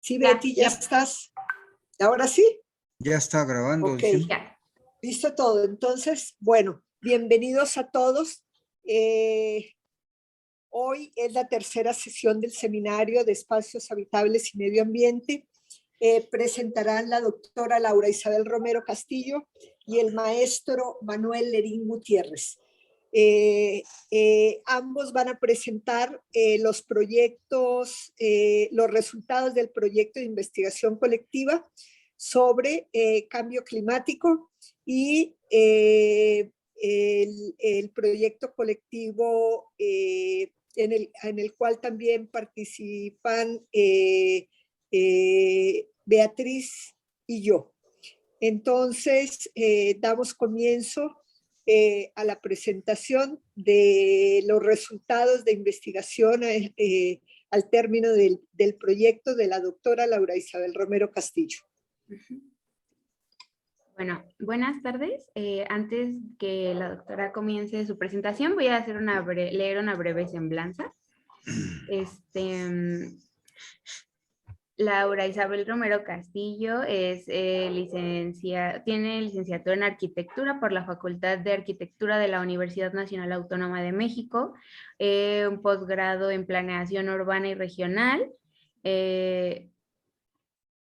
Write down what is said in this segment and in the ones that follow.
Sí, Betty, ya estás. ¿Ahora sí? Ya está grabando. Ok, listo todo. Entonces, bueno, bienvenidos a todos. Hoy es la tercera sesión del seminario de espacios habitables y medio ambiente. Presentarán la doctora Laura Isabel Romero Castillo y el maestro Manuel Lerín Gutiérrez. Ambos van a presentar los proyectos, los resultados del proyecto de investigación colectiva sobre cambio climático y el proyecto colectivo en el cual también participan Beatriz y yo. Entonces, damos comienzo a la presentación de los resultados de investigación al término del proyecto de la doctora Laura Isabel Romero Castillo. Bueno, buenas tardes. Antes que la doctora comience su presentación, voy a hacer leer una breve semblanza. Laura Isabel Romero Castillo es tiene licenciatura en Arquitectura por la Facultad de Arquitectura de la Universidad Nacional Autónoma de México, un posgrado en Planeación Urbana y Regional,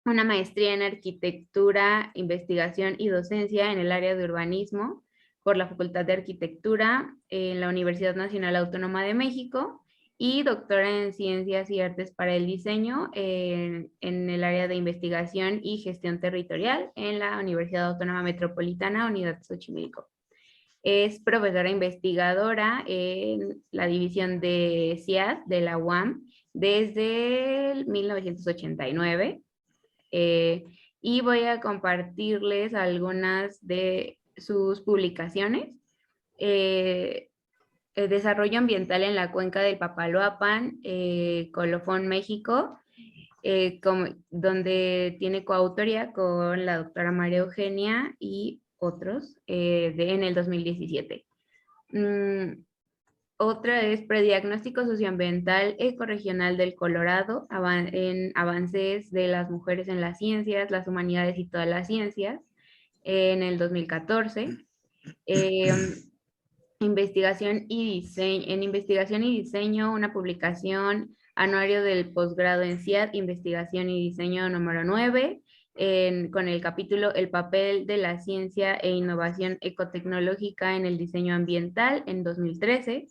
una maestría en Arquitectura, Investigación y Docencia en el área de Urbanismo por la Facultad de Arquitectura en la Universidad Nacional Autónoma de México, y doctora en Ciencias y Artes para el Diseño en el área de Investigación y Gestión Territorial en la Universidad Autónoma Metropolitana, Unidad Xochimilco. Es profesora investigadora en la división de CIAD de la UAM desde el 1989. Y voy a compartirles algunas de sus publicaciones. El desarrollo ambiental en la cuenca del Papaloapan, Colofón, México, donde tiene coautoría con la doctora María Eugenia y otros en el 2017. Otra es Prediagnóstico Socioambiental Ecorregional del Colorado, en avances de las mujeres en las ciencias, las humanidades y todas las ciencias, en el 2014. Investigación y diseño, una publicación, anuario del posgrado en CIAD, Investigación y Diseño número 9, con el capítulo El papel de la ciencia e innovación ecotecnológica en el diseño ambiental, en 2013.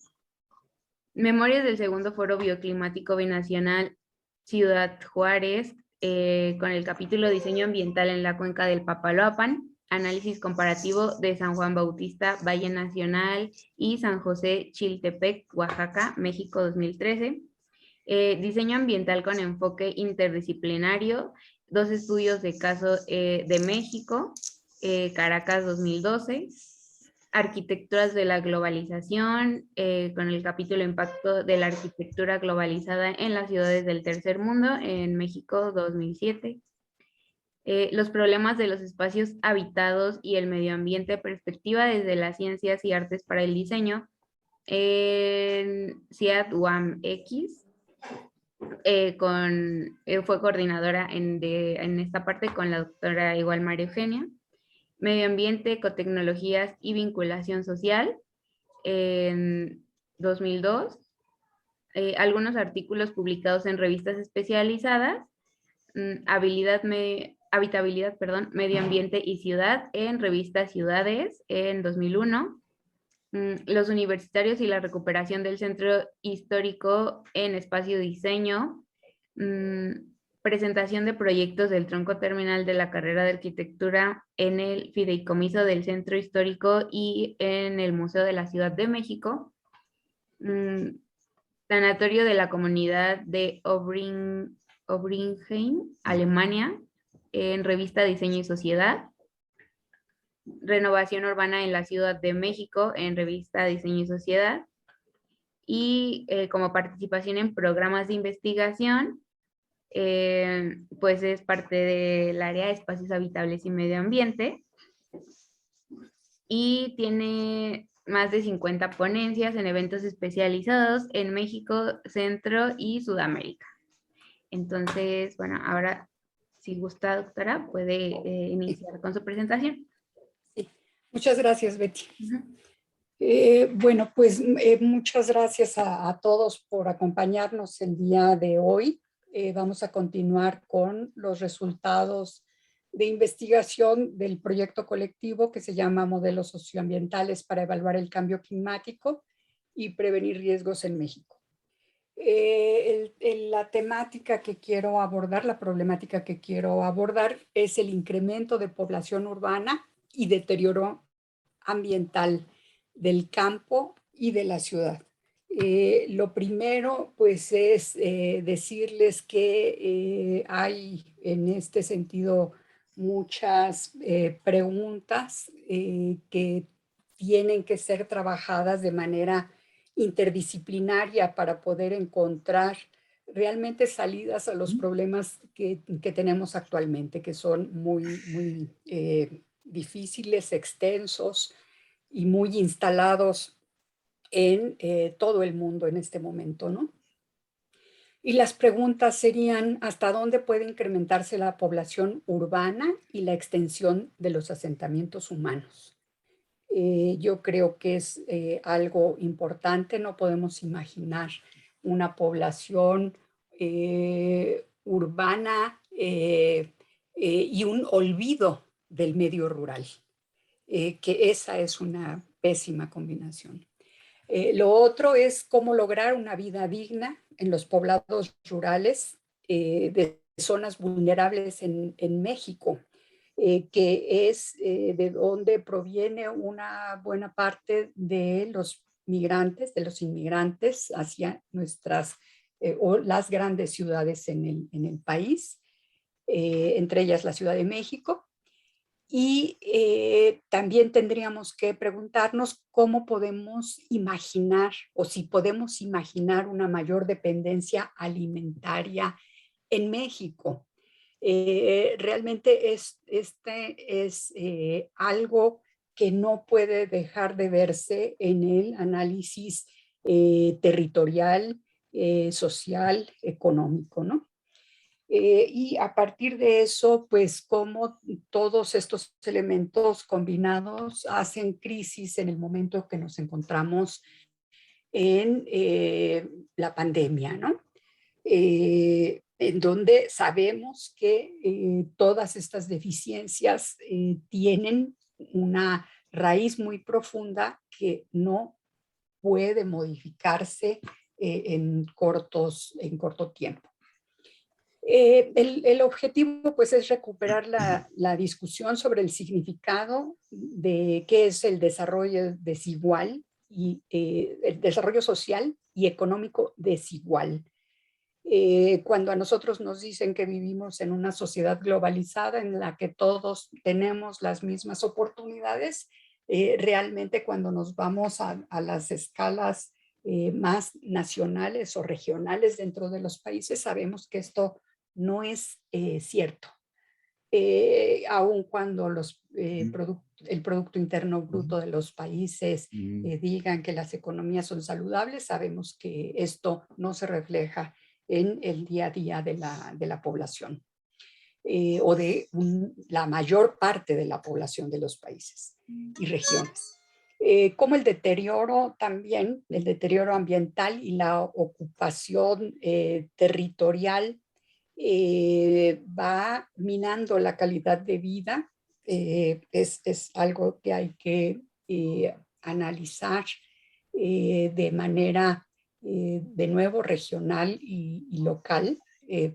Memorias del segundo foro bioclimático binacional Ciudad Juárez, con el capítulo Diseño ambiental en la cuenca del Papaloapan, análisis comparativo de San Juan Bautista, Valle Nacional y San José Chiltepec, Oaxaca, México, 2013. Diseño ambiental con enfoque interdisciplinario, 2 estudios de caso de México, Caracas, 2012. Arquitecturas de la globalización, con el capítulo Impacto de la arquitectura globalizada en las ciudades del tercer mundo, en México, 2007. Los problemas de los espacios habitados y el medio ambiente, perspectiva desde las ciencias y artes para el diseño, en CIAD UAM X, fue coordinadora en esta parte con la doctora igual María Eugenia. Medio ambiente, ecotecnologías y vinculación social, en 2002. Algunos artículos publicados en revistas especializadas, habitabilidad, medio ambiente y ciudad, en revista Ciudades, en 2001. Los universitarios y la recuperación del centro histórico en espacio diseño. Presentación de proyectos del tronco terminal de la carrera de arquitectura en el fideicomiso del centro histórico y en el Museo de la Ciudad de México. Sanatorio de la comunidad de Obringheim, Alemania, en revista Diseño y Sociedad. Renovación urbana en la Ciudad de México, en revista Diseño y Sociedad. Y como participación en programas de investigación, pues es parte del área de espacios habitables y medio ambiente, y tiene más de 50 ponencias en eventos especializados en México, Centro y Sudamérica. Entonces, bueno, ahora, si gusta, doctora, puede iniciar con su presentación. Sí. Muchas gracias, Betty. Ujú. Bueno, pues muchas gracias a todos por acompañarnos el día de hoy. Vamos a continuar con los resultados de investigación del proyecto colectivo que se llama Modelos Socioambientales para evaluar el cambio climático y prevenir riesgos en México. La temática que quiero abordar, la problemática que quiero abordar es el incremento de población urbana y deterioro ambiental del campo y de la ciudad. Lo primero, pues, es decirles que hay en este sentido muchas preguntas que tienen que ser trabajadas de manera interdisciplinaria para poder encontrar realmente salidas a los problemas que tenemos actualmente, que son muy difíciles, extensos y muy instalados en todo el mundo en este momento, ¿no? Y las preguntas serían, ¿hasta dónde puede incrementarse la población urbana y la extensión de los asentamientos humanos? Yo creo que es algo importante. No podemos imaginar una población urbana y un olvido del medio rural, que esa es una pésima combinación. Lo otro es cómo lograr una vida digna en los poblados rurales de zonas vulnerables en México, que es de donde proviene una buena parte de los migrantes, de los inmigrantes hacia nuestras o las grandes ciudades en el país, entre ellas la Ciudad de México. Y también tendríamos que preguntarnos cómo podemos imaginar o si podemos imaginar una mayor dependencia alimentaria en México. Realmente este es algo que no puede dejar de verse en el análisis territorial, social, económico, ¿no? Y a partir de eso, pues cómo todos estos elementos combinados hacen crisis en el momento que nos encontramos en la pandemia, ¿no? En donde sabemos que todas estas deficiencias tienen una raíz muy profunda que no puede modificarse en corto tiempo. El objetivo pues es recuperar la discusión sobre el significado de qué es el desarrollo desigual y el desarrollo social y económico desigual. Cuando a nosotros nos dicen que vivimos en una sociedad globalizada en la que todos tenemos las mismas oportunidades, realmente cuando nos vamos a las escalas más nacionales o regionales dentro de los países, sabemos que esto no es cierto. Aun cuando el Producto Interno Bruto de los países digan que las economías son saludables, sabemos que esto no se refleja en el día a día de la población o de la mayor parte de la población de los países y regiones. Como el deterioro también, el deterioro ambiental y la ocupación territorial va minando la calidad de vida. Es algo que hay que analizar de manera, de nuevo, regional y local,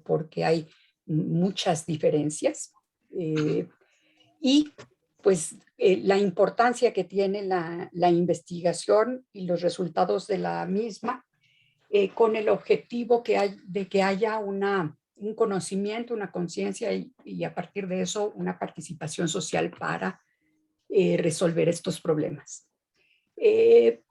porque hay muchas diferencias. Y pues la importancia que tiene la investigación y los resultados de la misma, con el objetivo de que haya un conocimiento, una conciencia y a partir de eso una participación social para resolver estos problemas.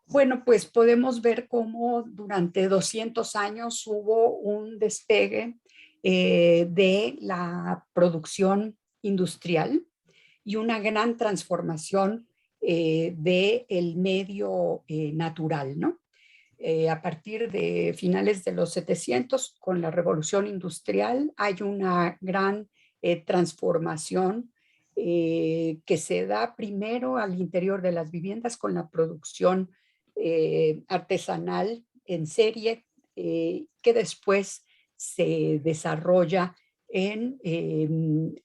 Bueno, pues podemos ver cómo durante 200 años hubo un despegue de la producción industrial y una gran transformación del medio natural, ¿no? a partir de finales de los 700, con la revolución industrial, hay una gran transformación que se da primero al interior de las viviendas con la producción artesanal en serie, que después se desarrolla en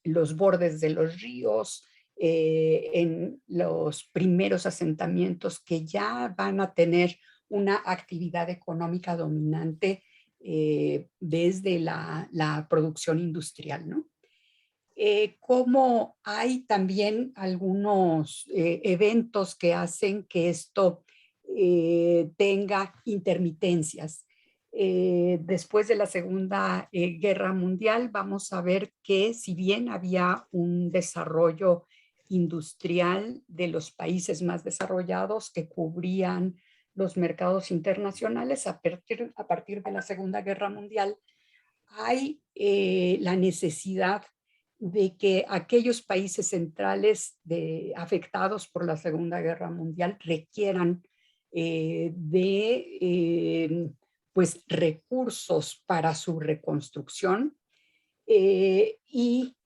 los bordes de los ríos, en los primeros asentamientos que ya van a tener una actividad económica dominante desde la producción industrial, ¿no? Como hay también algunos eventos que hacen que esto tenga intermitencias. Después de la Segunda Guerra Mundial, vamos a ver que si bien había un desarrollo industrial de los países más desarrollados que cubrían los mercados internacionales, a partir de la Segunda Guerra Mundial, hay la necesidad de que aquellos países centrales afectados por la Segunda Guerra Mundial requieran pues, recursos para su reconstrucción y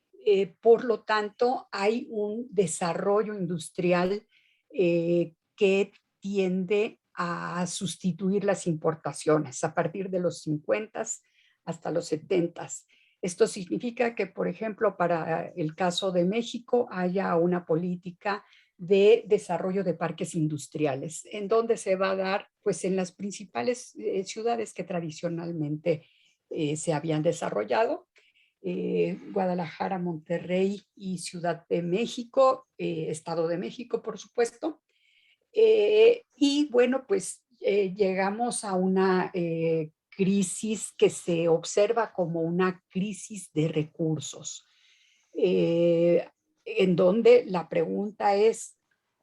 por lo tanto hay un desarrollo industrial que tiende a sustituir las importaciones a partir de los 50 hasta los 70. Esto significa que, por ejemplo, para el caso de México, haya una política de desarrollo de parques industriales, en donde se va a dar, pues, en las principales ciudades que tradicionalmente se habían desarrollado, Guadalajara, Monterrey y Ciudad de México, Estado de México, por supuesto. Y bueno, pues llegamos a una crisis que se observa como una crisis de recursos, en donde la pregunta es,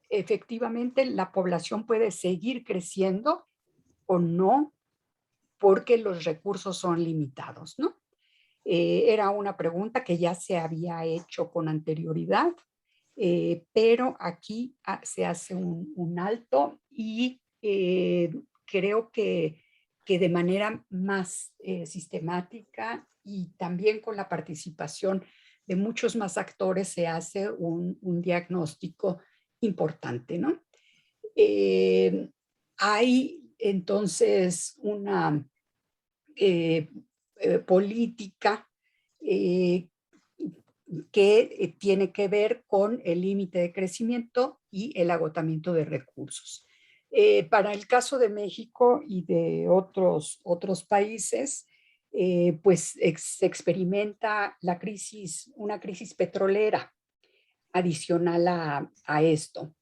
¿efectivamente la población puede seguir creciendo o no? Porque los recursos son limitados, ¿no? Era una pregunta que ya se había hecho con anterioridad, pero aquí se hace un alto y creo que de manera más sistemática y también con la participación de muchos más actores se hace un diagnóstico importante, ¿no? Hay entonces una política eh, que tiene que ver con el límite de crecimiento y el agotamiento de recursos. Para el caso de México y de otros países, pues se experimenta una crisis petrolera adicional a esto,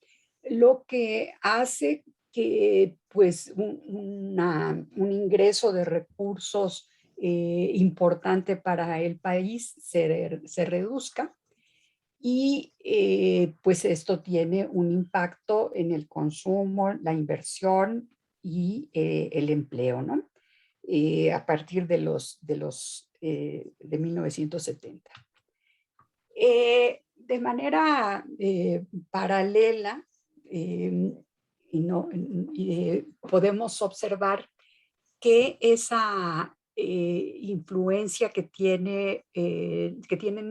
lo que hace que pues un ingreso de recursos importante para el país se reduzca y pues esto tiene un impacto en el consumo, la inversión y el empleo, ¿no? A partir de 1970. De manera paralela, podemos observar que esa influencia que tienen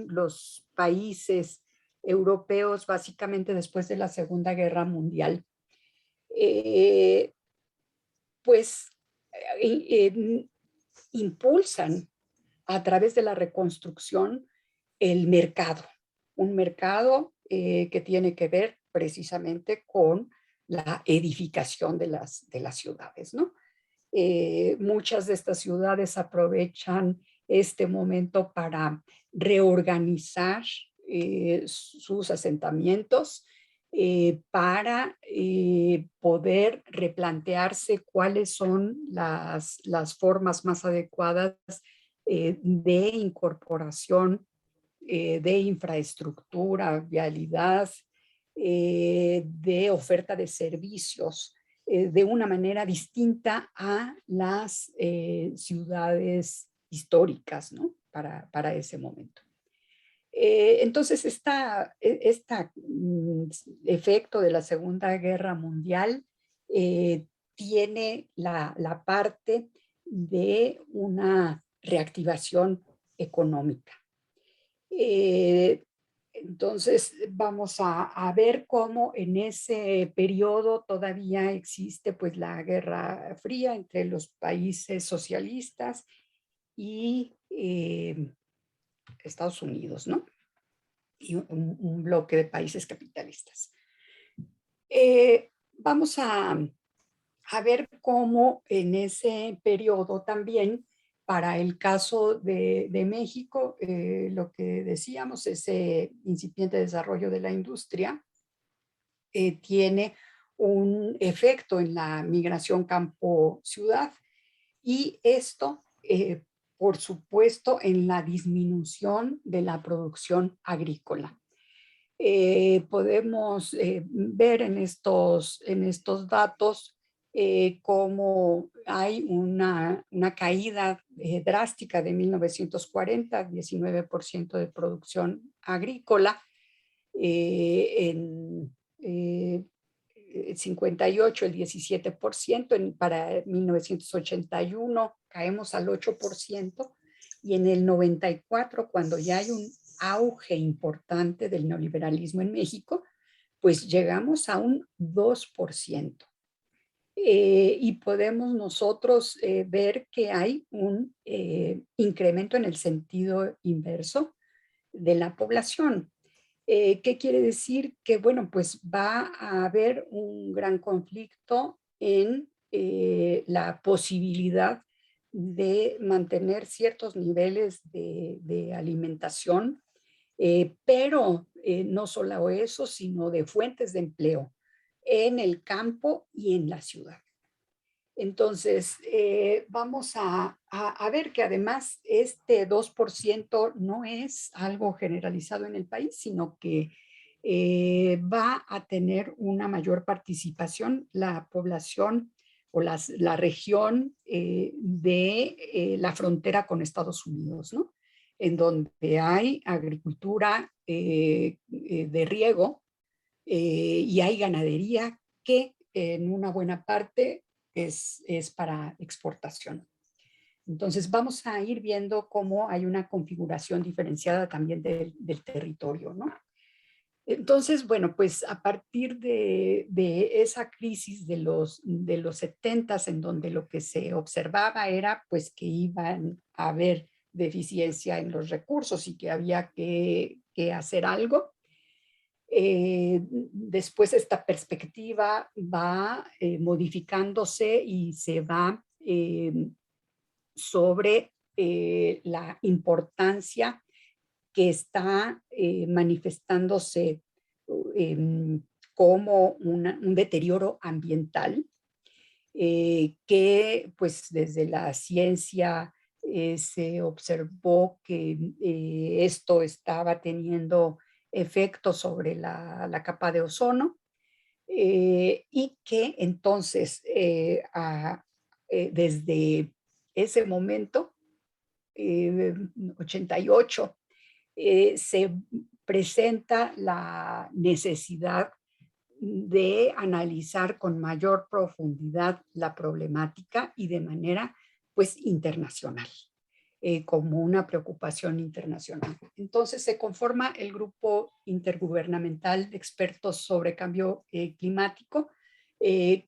los países europeos básicamente después de la Segunda Guerra Mundial, pues impulsan a través de la reconstrucción el mercado, un mercado que tiene que ver precisamente con la edificación de las ciudades, ¿no? Muchas de estas ciudades aprovechan este momento para reorganizar sus asentamientos, para poder replantearse cuáles son las formas más adecuadas de incorporación de infraestructura, vialidad, de oferta de servicios, de una manera distinta a las ciudades históricas, ¿no? Para ese momento. Entonces, este efecto de la Segunda Guerra Mundial tiene la parte de una reactivación económica. Entonces, vamos a ver cómo en ese periodo todavía existe pues la Guerra Fría entre los países socialistas y Estados Unidos, ¿no? Y un bloque de países capitalistas. Vamos a ver cómo en ese periodo también, para el caso de México, lo que decíamos, ese incipiente desarrollo de la industria tiene un efecto en la migración campo-ciudad y esto, por supuesto, en la disminución de la producción agrícola. Podemos ver en estos datos cómo hay una caída drástica de 1940, 19% de producción agrícola, en 58 el 17%, para 1981 caemos al 8%, y en el 94, cuando ya hay un auge importante del neoliberalismo en México, pues llegamos a un 2%. Y podemos nosotros ver que hay un incremento en el sentido inverso de la población. ¿Qué quiere decir? Que, bueno, pues va a haber un gran conflicto en la posibilidad de mantener ciertos niveles de alimentación, pero no solo eso, sino de fuentes de empleo en el campo y en la ciudad. Entonces, vamos a ver que además este 2% no es algo generalizado en el país, sino que va a tener una mayor participación la población o la región de la frontera con Estados Unidos, ¿no? En donde hay agricultura de riego y hay ganadería que en una buena parte es para exportación. Entonces vamos a ir viendo cómo hay una configuración diferenciada también del territorio, ¿no? Entonces, bueno, pues a partir de esa crisis de los 70s, en donde lo que se observaba era pues que iban a haber deficiencia en los recursos y que había que hacer algo. Después esta perspectiva va modificándose y se va sobre la importancia que está manifestándose como un deterioro ambiental, que pues desde la ciencia se observó que esto estaba teniendo efectos sobre la capa de ozono, y que entonces desde ese momento, 88, se presenta la necesidad de analizar con mayor profundidad la problemática y de manera pues internacional, como una preocupación internacional. Entonces se conforma el Grupo Intergubernamental de Expertos sobre Cambio Climático,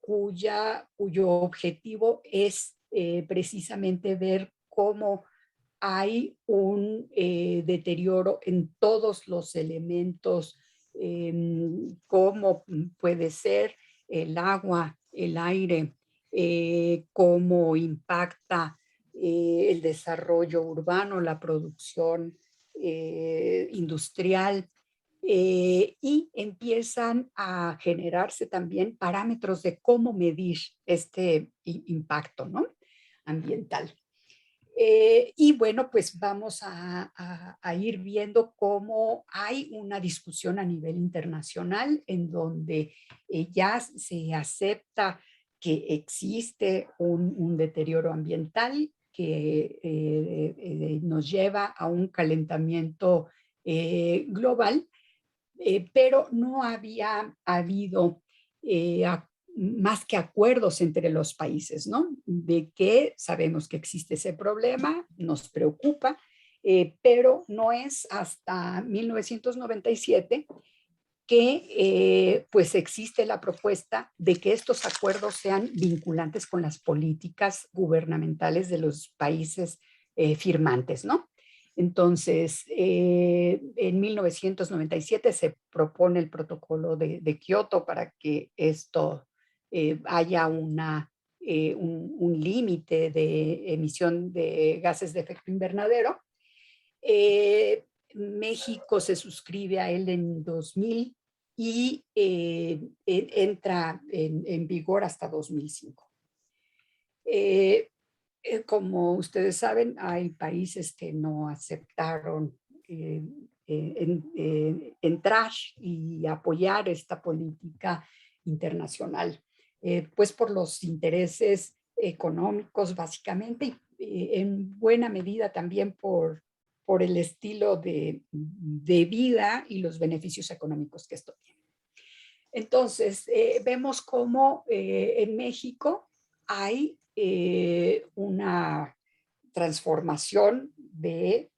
cuyo objetivo es precisamente ver cómo hay un deterioro en todos los elementos, como puede ser el agua, el aire, cómo impacta el desarrollo urbano, la producción industrial, y empiezan a generarse también parámetros de cómo medir este impacto, ¿no?, ambiental. Y bueno, pues vamos a ir viendo cómo hay una discusión a nivel internacional en donde ya se acepta que existe un deterioro ambiental que nos lleva a un calentamiento global, pero no había habido más que acuerdos entre los países, ¿no? De que sabemos que existe ese problema, nos preocupa, pero no es hasta 1997 que pues existe la propuesta de que estos acuerdos sean vinculantes con las políticas gubernamentales de los países firmantes, ¿no? Entonces, en 1997 se propone el protocolo de Kioto para que esto haya un límite de emisión de gases de efecto invernadero. México se suscribe a él en 2000 y entra en vigor hasta 2005. Como ustedes saben, hay países que no aceptaron entrar y apoyar esta política internacional, pues por los intereses económicos básicamente y en buena medida también por el estilo de vida y los beneficios económicos que esto tiene. Entonces, vemos cómo en México hay una transformación de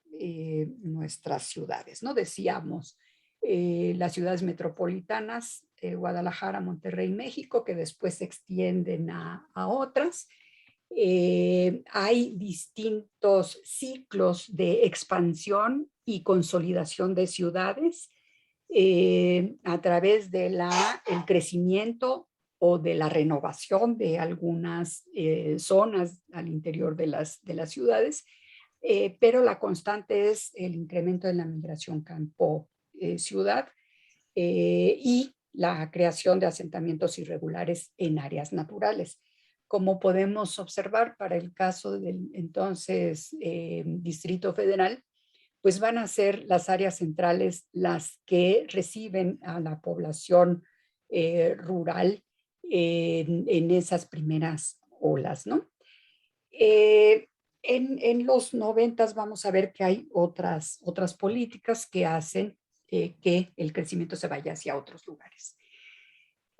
nuestras ciudades, ¿no? Decíamos, las ciudades metropolitanas, Guadalajara, Monterrey, México, que después se extienden a otras. Hay distintos ciclos de expansión y consolidación de ciudades a través de el crecimiento o de la renovación de algunas zonas al interior de las ciudades, pero la constante es el incremento de la migración campo-ciudad y la creación de asentamientos irregulares en áreas naturales. Como podemos observar para el caso del entonces Distrito Federal, pues van a ser las áreas centrales las que reciben a la población rural en esas primeras olas, ¿no? En los 90 vamos a ver que hay otras políticas que hacen que el crecimiento se vaya hacia otros lugares.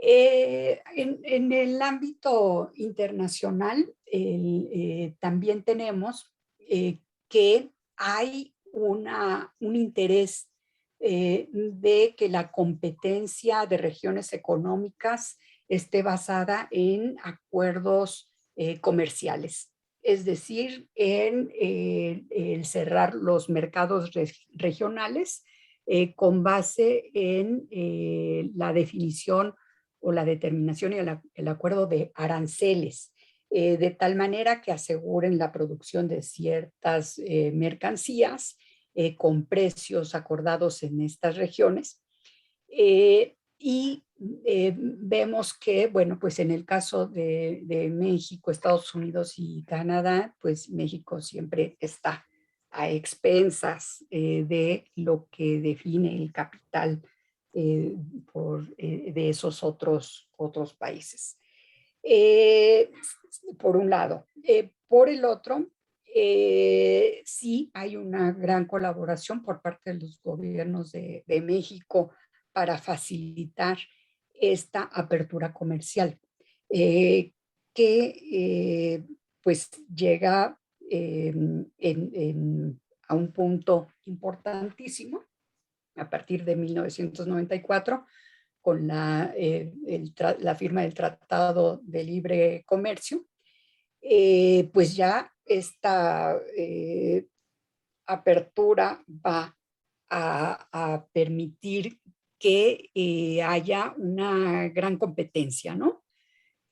En el ámbito internacional también tenemos que hay un interés de que la competencia de regiones económicas esté basada en acuerdos comerciales, es decir, en el cerrar los mercados regionales con base en la definición o la determinación y el acuerdo de aranceles, de tal manera que aseguren la producción de ciertas mercancías con precios acordados en estas regiones. Y vemos que, bueno, pues en el caso de México, Estados Unidos y Canadá, pues México siempre está a expensas de lo que define el capital de esos otros países. Por un lado. Por el otro, sí hay una gran colaboración por parte de los gobiernos de México para facilitar esta apertura comercial, que pues llega a un punto importantísimo a partir de 1994 con la firma del Tratado de Libre Comercio, pues ya esta apertura va a permitir que haya una gran competencia, ¿no?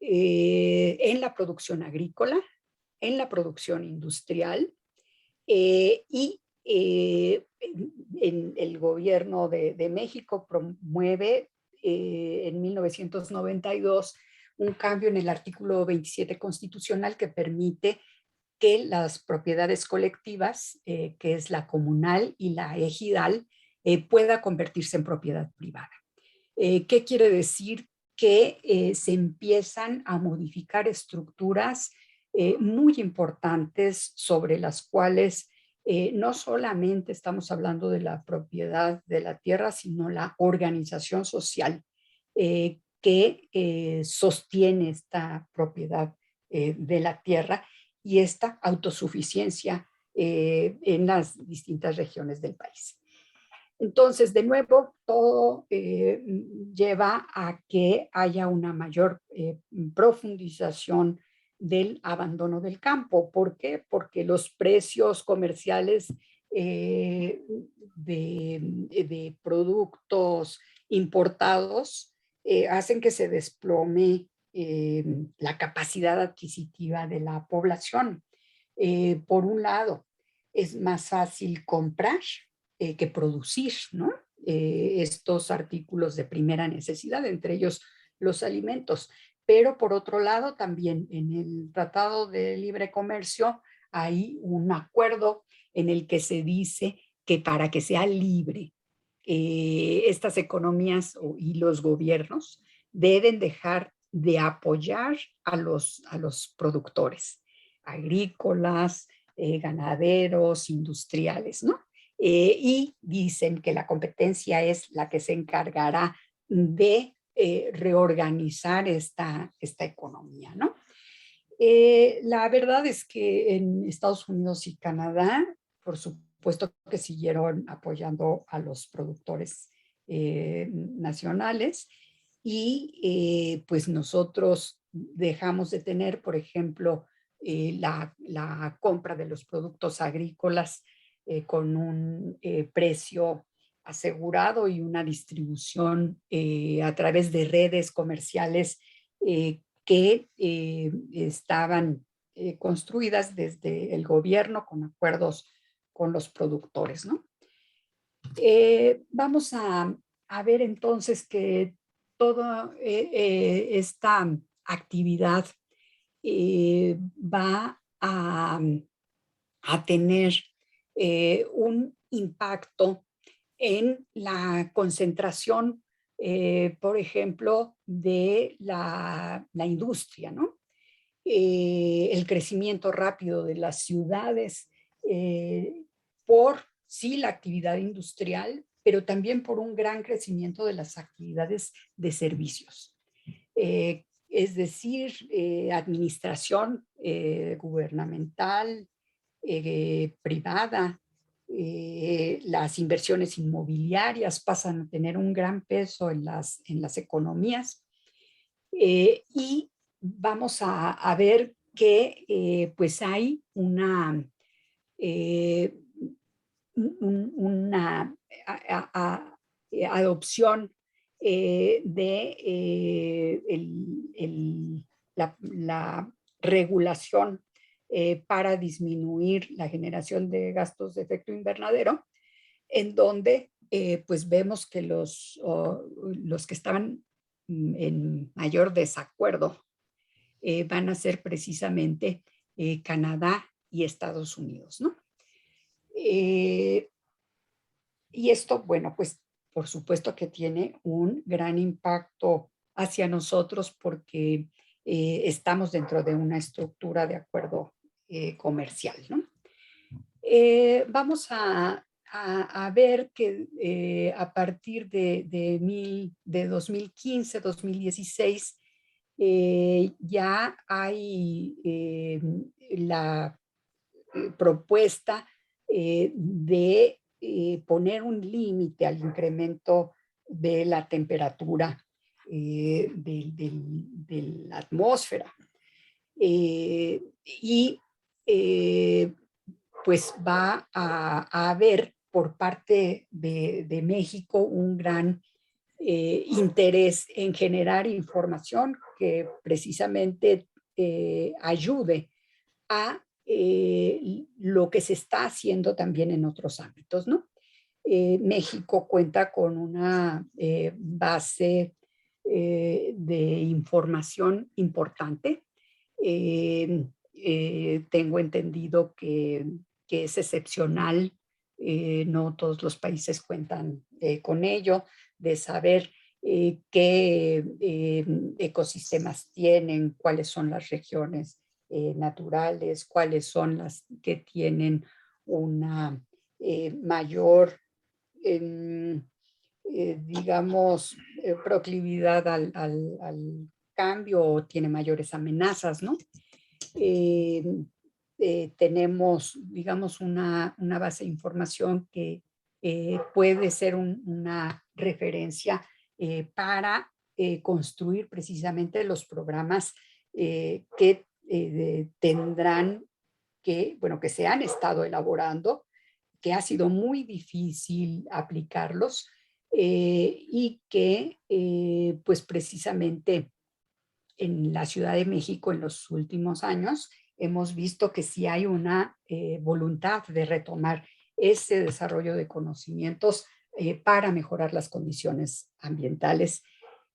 En la producción agrícola, en la producción industrial y en el gobierno de México promueve en 1992 un cambio en el artículo 27 constitucional que permite que las propiedades colectivas, que es la comunal y la ejidal, pueda convertirse en propiedad privada. ¿Qué quiere decir? Que se empiezan a modificar estructuras muy importantes sobre las cuales no solamente estamos hablando de la propiedad de la tierra, sino la organización social que sostiene esta propiedad de la tierra y esta autosuficiencia en las distintas regiones del país. Entonces, de nuevo, todo lleva a que haya una mayor profundización del abandono del campo. ¿Por qué? Porque los precios comerciales de productos importados hacen que se desplome la capacidad adquisitiva de la población. Por un lado, es más fácil comprar que producir, ¿no? Estos artículos de primera necesidad, entre ellos los alimentos. Pero por otro lado, también en el Tratado de Libre Comercio hay un acuerdo en el que se dice que para que sea libre, estas economías y los gobiernos deben dejar de apoyar a los productores agrícolas, ganaderos, industriales, ¿no? Y dicen que la competencia es la que se encargará de reorganizar esta economía, ¿no? La verdad es que en Estados Unidos y Canadá, por supuesto que siguieron apoyando a los productores nacionales y pues nosotros dejamos de tener, por ejemplo, la compra de los productos agrícolas con un precio asegurado y una distribución a través de redes comerciales que estaban construidas desde el gobierno con acuerdos con los productores, ¿no? Vamos a ver entonces que toda esta actividad va a tener un impacto en la concentración, por ejemplo, de la industria, ¿no? El crecimiento rápido de las ciudades por, sí, la actividad industrial, pero también por un gran crecimiento de las actividades de servicios. Es decir, administración gubernamental, privada, las inversiones inmobiliarias pasan a tener un gran peso en las economías y vamos a ver que pues hay una adopción de la regulación para disminuir la generación de gastos de efecto invernadero, en donde pues vemos que los que estaban en mayor desacuerdo van a ser precisamente Canadá y Estados Unidos, ¿no? Y esto, bueno, pues por supuesto que tiene un gran impacto hacia nosotros porque estamos dentro de una estructura de acuerdo comercial, ¿no? Vamos a ver que a partir de 2015, 2016, ya hay la propuesta de poner un límite al incremento de la temperatura de la atmósfera. Y pues va a haber por parte de México un gran interés en generar información que precisamente ayude a lo que se está haciendo también en otros ámbitos, ¿no? México cuenta con una base de información importante. Tengo entendido que es excepcional, no todos los países cuentan con ello, de saber qué ecosistemas tienen, cuáles son las regiones naturales, cuáles son las que tienen una mayor digamos, proclividad al cambio o tiene mayores amenazas, ¿no? Tenemos, digamos, una base de información que puede ser una referencia para construir precisamente los programas que tendrán que, bueno, que se han estado elaborando, que ha sido muy difícil aplicarlos y que pues precisamente en la Ciudad de México en los últimos años hemos visto que sí hay una voluntad de retomar ese desarrollo de conocimientos para mejorar las condiciones ambientales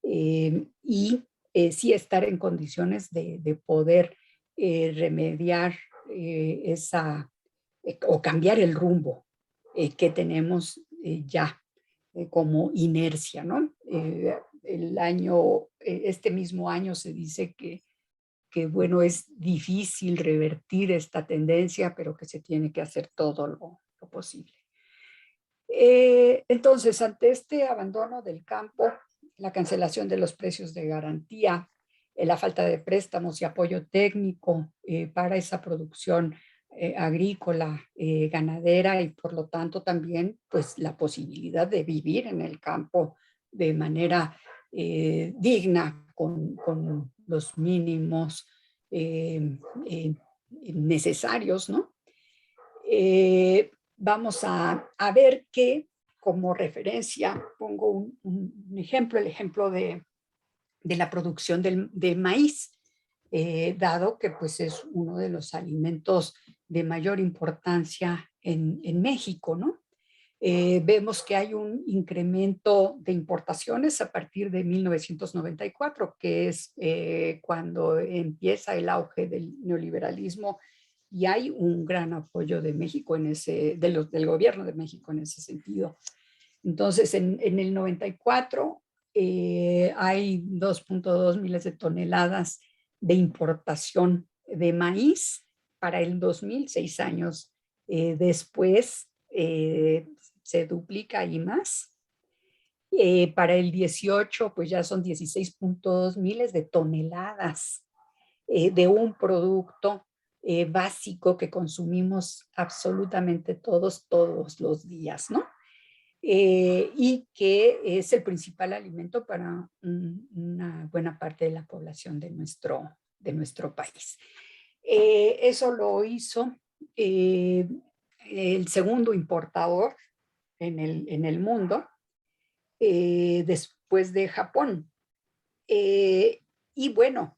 y sí estar en condiciones de poder remediar esa o cambiar el rumbo que tenemos ya como inercia, ¿no? Este mismo año se dice que, bueno, es difícil revertir esta tendencia, pero que se tiene que hacer todo lo posible. Entonces, ante este abandono del campo, la cancelación de los precios de garantía, la falta de préstamos y apoyo técnico para esa producción agrícola, ganadera y por lo tanto también pues la posibilidad de vivir en el campo de manera digna con los mínimos necesarios, ¿no? Vamos a ver que como referencia pongo un ejemplo, el ejemplo de la producción de maíz, dado que pues es uno de los alimentos de mayor importancia en México, ¿no? Vemos que hay un incremento de importaciones a partir de 1994, que es cuando empieza el auge del neoliberalismo y hay un gran apoyo de México del gobierno de México en ese sentido. Entonces, en el 94 hay 2.2 miles de toneladas de importación de maíz. Para el 2000, 6 años después, se duplica y más. Para el 18, pues ya son 16.2 miles de toneladas de un producto básico que consumimos absolutamente todos los días, ¿no? Y que es el principal alimento para una buena parte de la población de nuestro país. Eso lo hizo el segundo importador en el mundo, después de Japón. Y bueno,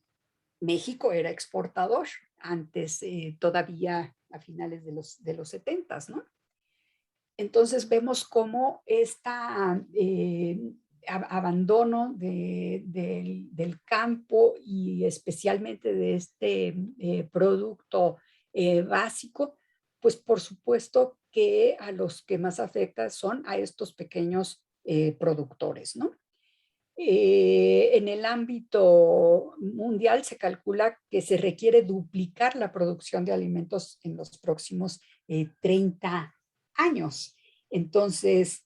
México era exportador antes, todavía a finales de los 70s, ¿no? Entonces vemos cómo este abandono del campo y especialmente de este producto básico, pues por supuesto que a los que más afecta son a estos pequeños productores, ¿no? En el ámbito mundial se calcula que se requiere duplicar la producción de alimentos en los próximos 30 años. Entonces,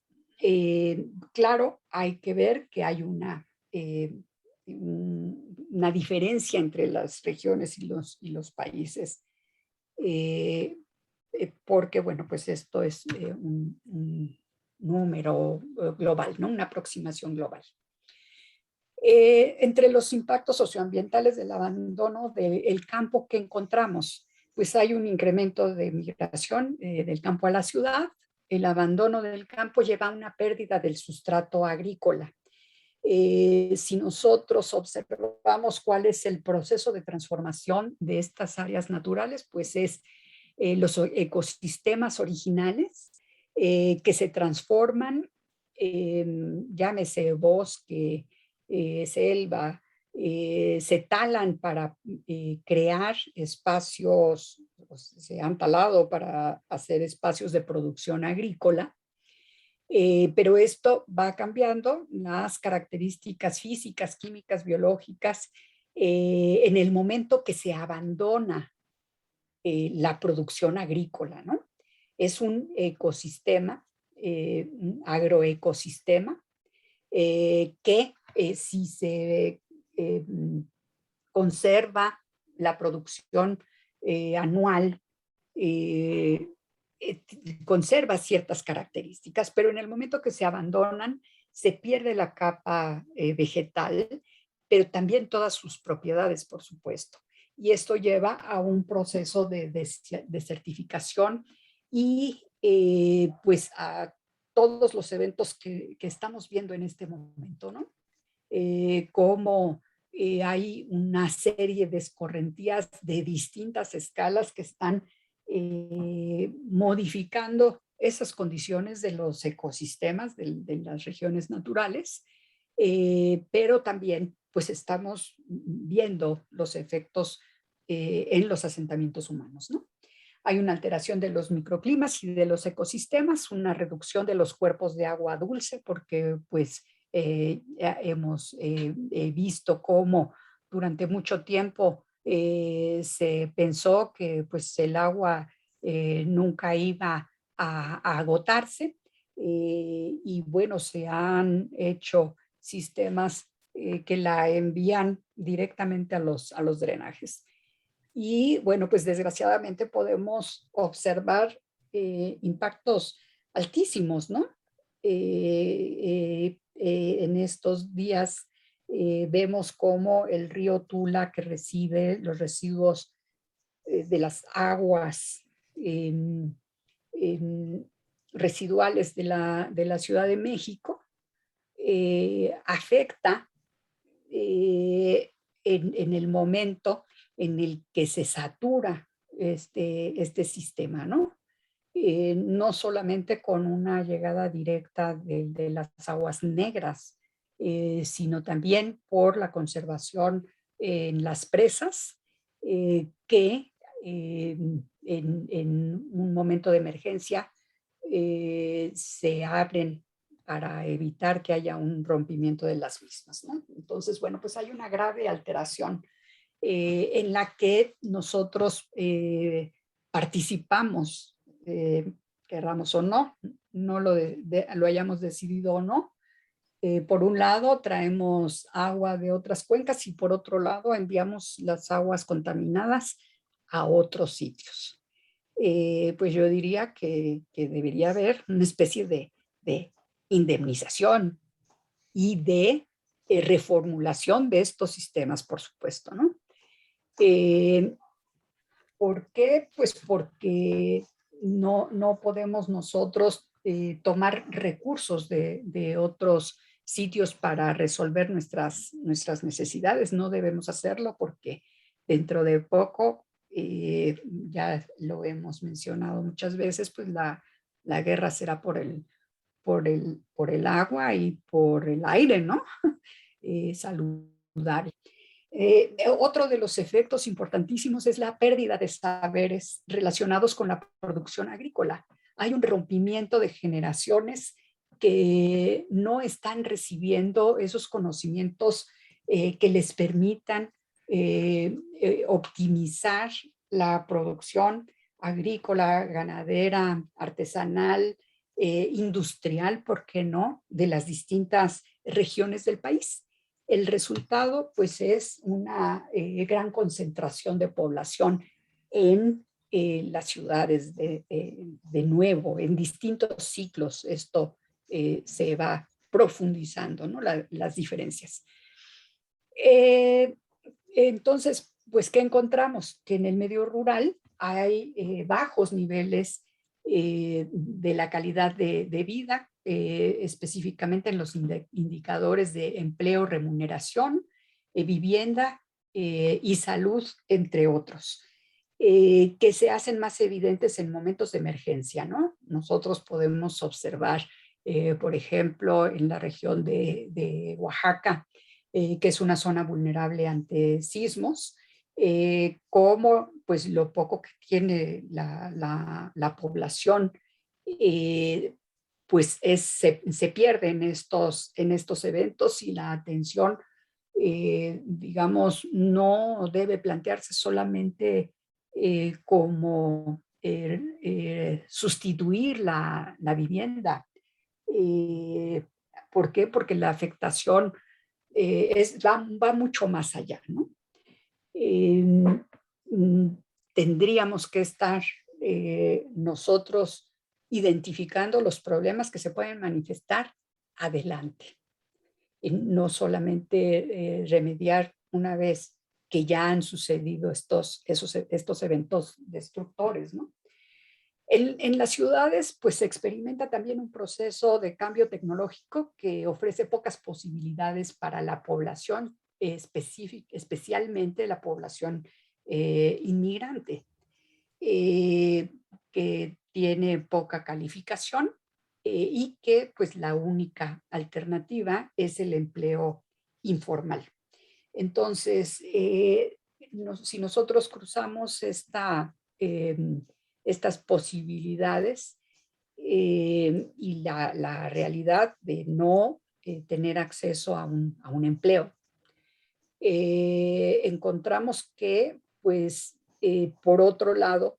claro, hay que ver que hay una diferencia entre las regiones y los países, porque, bueno, pues esto es un número global, ¿no? Una aproximación global. Entre los impactos socioambientales del abandono del campo que encontramos, pues hay un incremento de migración del campo a la ciudad. El abandono del campo lleva a una pérdida del sustrato agrícola. Si nosotros observamos cuál es el proceso de transformación de estas áreas naturales, pues es los ecosistemas originales que se transforman, llámese bosque, selva, se talan para crear espacios, se han talado para hacer espacios de producción agrícola, pero esto va cambiando las características físicas, químicas, biológicas, en el momento que se abandona la producción agrícola, ¿no? Es un ecosistema, un agroecosistema, que si se conserva la producción anual, conserva ciertas características, pero en el momento que se abandonan, se pierde la capa vegetal, pero también todas sus propiedades, por supuesto. Y esto lleva a un proceso de certificación y pues a todos los eventos que estamos viendo en este momento, ¿no? Como hay una serie de escorrentías de distintas escalas que están modificando esas condiciones de los ecosistemas de las regiones naturales, pero también pues estamos viendo los efectos en los asentamientos humanos, ¿no? Hay una alteración de los microclimas y de los ecosistemas, una reducción de los cuerpos de agua dulce, porque pues hemos visto cómo durante mucho tiempo se pensó que pues el agua nunca iba a agotarse, y bueno, se han hecho sistemas que la envían directamente a los drenajes. Y bueno, pues desgraciadamente podemos observar impactos altísimos, ¿no? En estos días vemos cómo el río Tula, que recibe los residuos de las aguas en residuales de la Ciudad de México, afecta en el momento en el que se satura este sistema, ¿no? No solamente con una llegada directa de las aguas negras, sino también por la conservación en las presas, que en un momento de emergencia se abren para evitar que haya un rompimiento de las mismas, ¿no? Entonces, bueno, pues hay una grave alteración en la que nosotros participamos, querramos o no, no lo hayamos decidido o no. Por un lado, traemos agua de otras cuencas y por otro lado, enviamos las aguas contaminadas a otros sitios. Pues yo diría que debería haber una especie de indemnización y de reformulación de estos sistemas, por supuesto, ¿no? ¿Por qué? Pues porque no podemos nosotros tomar recursos de otros sitios para resolver nuestras necesidades. No debemos hacerlo porque dentro de poco, ya lo hemos mencionado muchas veces, pues la guerra será por el agua y por el aire, ¿no? Saludable. Otro de los efectos importantísimos es la pérdida de saberes relacionados con la producción agrícola. Hay un rompimiento de generaciones que no están recibiendo esos conocimientos que les permitan optimizar la producción agrícola, ganadera, artesanal, industrial, ¿por qué no?, de las distintas regiones del país. El resultado, pues, es una gran concentración de población en las ciudades de nuevo, en distintos ciclos. Esto se va profundizando, ¿no? Las diferencias. Entonces, pues, ¿qué encontramos? Que en el medio rural hay bajos niveles de la calidad de vida, específicamente en los indicadores de empleo, remuneración, vivienda y salud, entre otros, que se hacen más evidentes en momentos de emergencia, ¿no? Nosotros podemos observar, por ejemplo, en la región de Oaxaca, que es una zona vulnerable ante sismos, como pues lo poco que tiene la población, pues se pierde en estos eventos y la atención, digamos, no debe plantearse solamente como sustituir la vivienda. ¿Por qué? Porque la afectación va mucho más allá, ¿no? Tendríamos que estar nosotros identificando los problemas que se pueden manifestar adelante. Y no solamente remediar una vez que ya han sucedido estos eventos destructores, ¿no? En las ciudades, pues se experimenta también un proceso de cambio tecnológico que ofrece pocas posibilidades para la población, especialmente la población inmigrante, que tiene poca calificación y que pues la única alternativa es el empleo informal. Entonces, si nosotros cruzamos estas posibilidades y la realidad de no tener acceso a un empleo, encontramos que, pues, por otro lado,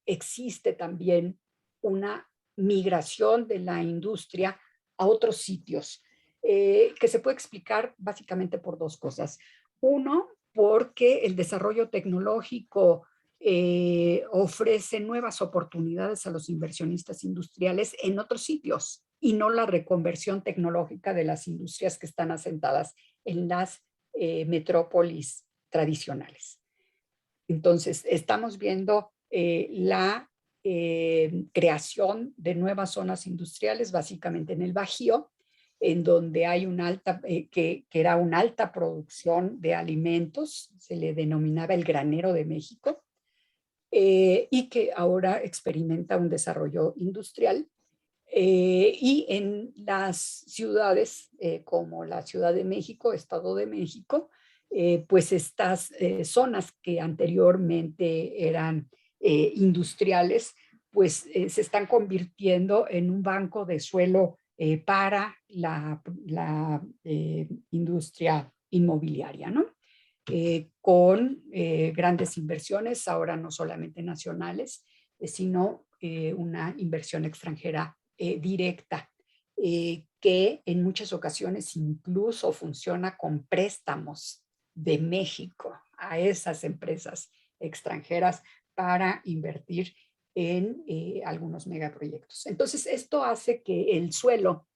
existe también una migración de la industria a otros sitios, que se puede explicar básicamente por dos cosas. Uno, porque el desarrollo tecnológico ofrece nuevas oportunidades a los inversionistas industriales en otros sitios y no la reconversión tecnológica de las industrias que están asentadas en las metrópolis tradicionales. Entonces, estamos viendo la creación de nuevas zonas industriales, básicamente en el Bajío, en donde hay que era una alta producción de alimentos, se le denominaba el granero de México, y que ahora experimenta un desarrollo industrial. Y en las ciudades como la Ciudad de México, Estado de México, pues estas zonas que anteriormente eran industriales, pues se están convirtiendo en un banco de suelo para la industria inmobiliaria, ¿no? Con grandes inversiones, ahora no solamente nacionales, sino una inversión extranjera directa, que en muchas ocasiones incluso funciona con préstamos de México a esas empresas extranjeras para invertir en algunos megaproyectos. Entonces, esto hace que el suelo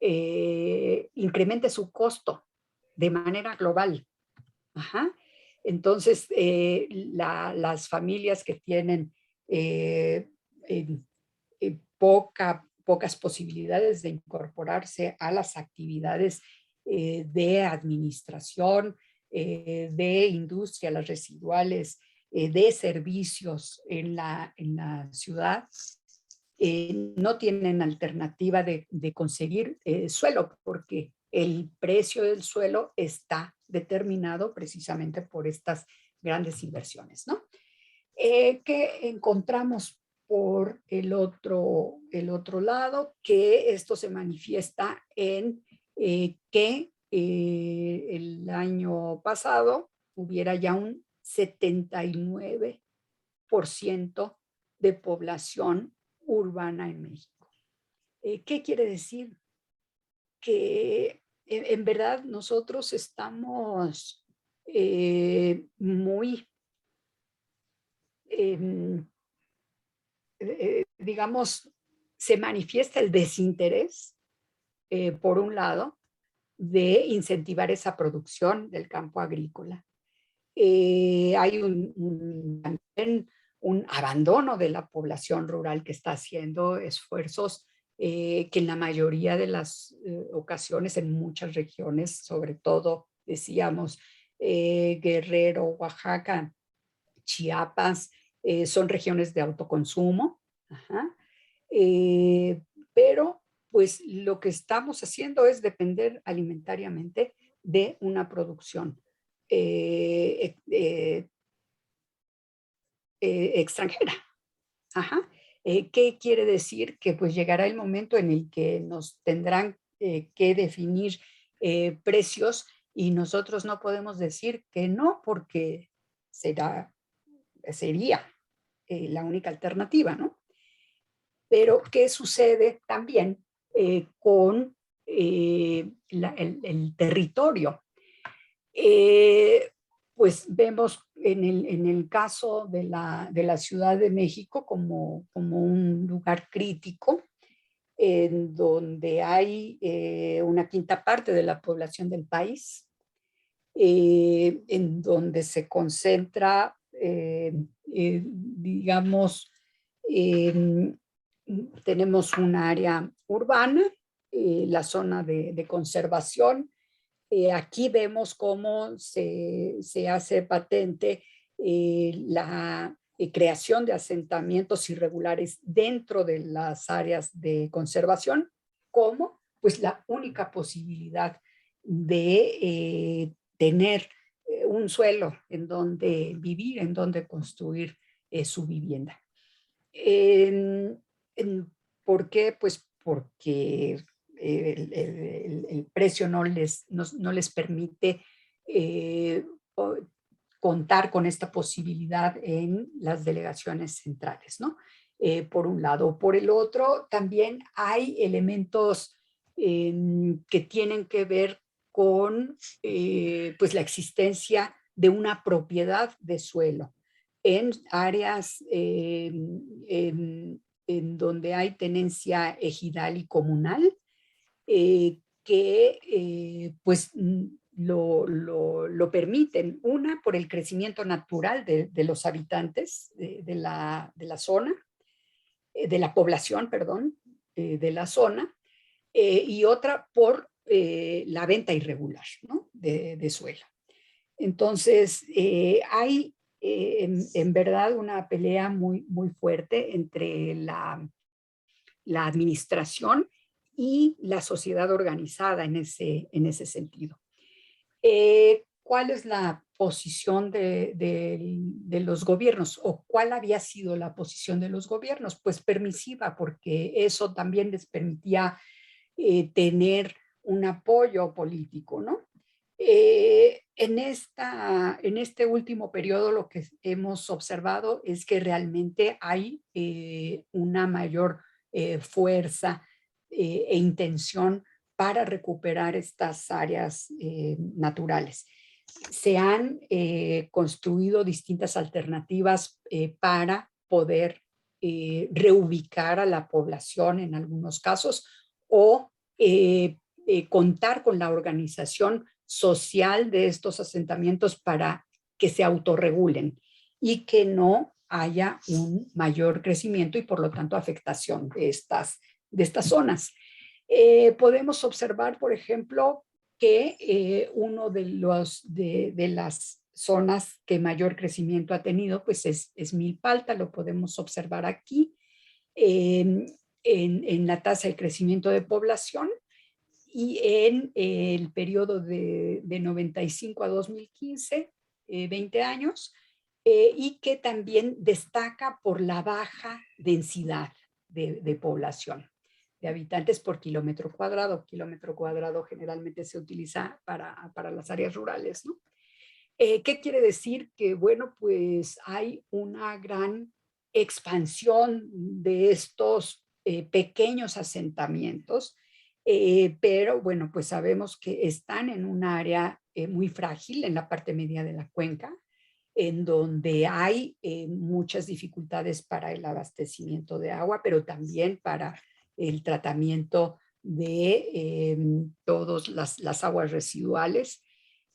incremente su costo de manera global. Ajá. Entonces, las familias que tienen pocas posibilidades de incorporarse a las actividades de administración, de industria, las residuales, de servicios en la ciudad, no tienen alternativa de conseguir suelo, porque el precio del suelo está determinado precisamente por estas grandes inversiones, ¿no? ¿Qué encontramos por el otro lado? Que esto se manifiesta en que el año pasado hubiera ya un 79% de población urbana en México. ¿Qué quiere decir? Que en verdad nosotros estamos muy, digamos, se manifiesta el desinterés, por un lado, de incentivar esa producción del campo agrícola. Hay también un abandono de la población rural que está haciendo esfuerzos que en la mayoría de las ocasiones, en muchas regiones, sobre todo, decíamos, Guerrero, Oaxaca, Chiapas, son regiones de autoconsumo. Ajá. Pero pues lo que estamos haciendo es depender alimentariamente de una producción extranjera. Ajá. ¿Qué quiere decir? Que pues llegará el momento en el que nos tendrán que definir precios y nosotros no podemos decir que no, porque sería la única alternativa, ¿no? Pero ¿qué sucede también con el territorio. Pues vemos en el caso de la Ciudad de México como un lugar crítico, en donde hay una quinta parte de la población del país, en donde se concentra, digamos, tenemos un área urbana, la zona de conservación. Aquí vemos cómo se hace patente la creación de asentamientos irregulares dentro de las áreas de conservación como pues la única posibilidad de tener un suelo en donde vivir, en donde construir su vivienda. En, ¿Por qué? Pues porque el precio no les permite contar con esta posibilidad en las delegaciones centrales, ¿no? Por un lado. Por el otro, también hay elementos que tienen que ver con pues la existencia de una propiedad de suelo en áreas en donde hay tenencia ejidal y comunal, que pues lo permiten, una, por el crecimiento natural de los habitantes de la zona, de la población, perdón, de la zona, y otra por la venta irregular, ¿no? de suelo. Entonces, hay en verdad una pelea muy, muy fuerte entre la administración y la sociedad organizada en ese sentido. ¿Cuál es la posición de los gobiernos o cuál había sido la posición de los gobiernos? Pues permisiva, porque eso también les permitía tener un apoyo político, ¿no? En este último periodo lo que hemos observado es que realmente hay una mayor fuerza e intención para recuperar estas áreas naturales. Se han construido distintas alternativas para poder reubicar a la población en algunos casos o contar con la organización social de estos asentamientos para que se autorregulen y que no haya un mayor crecimiento y por lo tanto afectación de estas zonas. Podemos observar, por ejemplo, que uno de las zonas que mayor crecimiento ha tenido pues es Milpalta, lo podemos observar aquí en la tasa de crecimiento de población, y en el periodo de 95 a 2015, 20 años, y que también destaca por la baja densidad de población, de habitantes por kilómetro cuadrado. Kilómetro cuadrado generalmente se utiliza para las áreas rurales, ¿no? ¿Qué quiere decir? Que, bueno, pues hay una gran expansión de estos pequeños asentamientos, pero bueno, pues sabemos que están en un área muy frágil en la parte media de la cuenca, en donde hay muchas dificultades para el abastecimiento de agua, pero también para el tratamiento de todas las aguas residuales.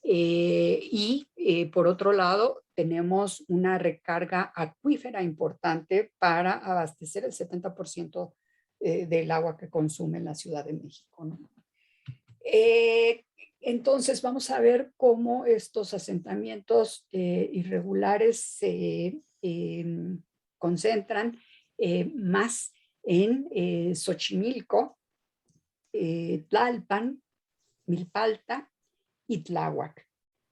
Por otro lado, tenemos una recarga acuífera importante para abastecer el 70% del agua que consume la Ciudad de México, ¿no? Entonces vamos a ver cómo estos asentamientos irregulares se concentran más en Xochimilco, Tlalpan, Milpalta y Tláhuac.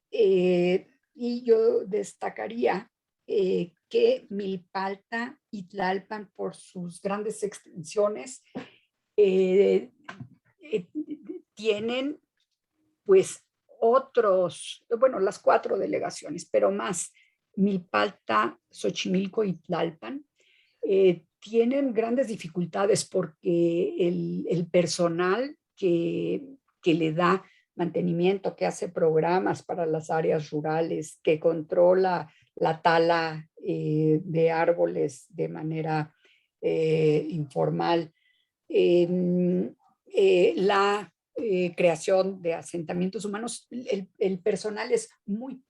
Y yo destacaría que Milpalta y Tlalpan, por sus grandes extensiones, tienen pues otros, bueno, las 4 delegaciones, pero más Milpalta, Xochimilco y Tlalpan, tienen grandes dificultades porque el personal que le da mantenimiento, que hace programas para las áreas rurales, que controla la tala de árboles de manera informal, la creación de asentamientos humanos. El personal es muy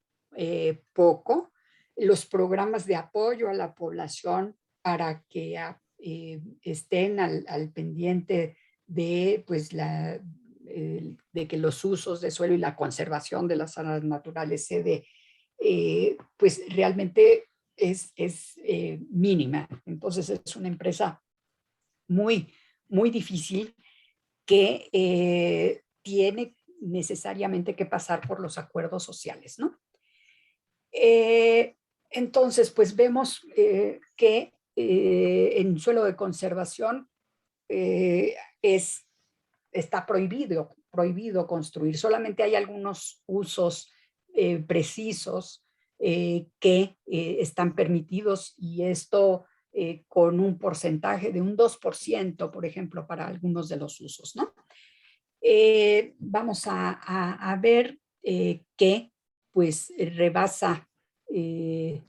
poco. Los programas de apoyo a la población para que estén al pendiente de, pues, de que los usos de suelo y la conservación de las áreas naturales se dé, pues realmente es mínima. Entonces es una empresa muy, muy difícil que tiene necesariamente que pasar por los acuerdos sociales, ¿no? Entonces, pues vemos que en suelo de conservación está prohibido construir. Solamente hay algunos usos precisos que están permitidos, y esto con un porcentaje de un 2%, por ejemplo, para algunos de los usos, ¿no? Vamos a ver que pues rebasa el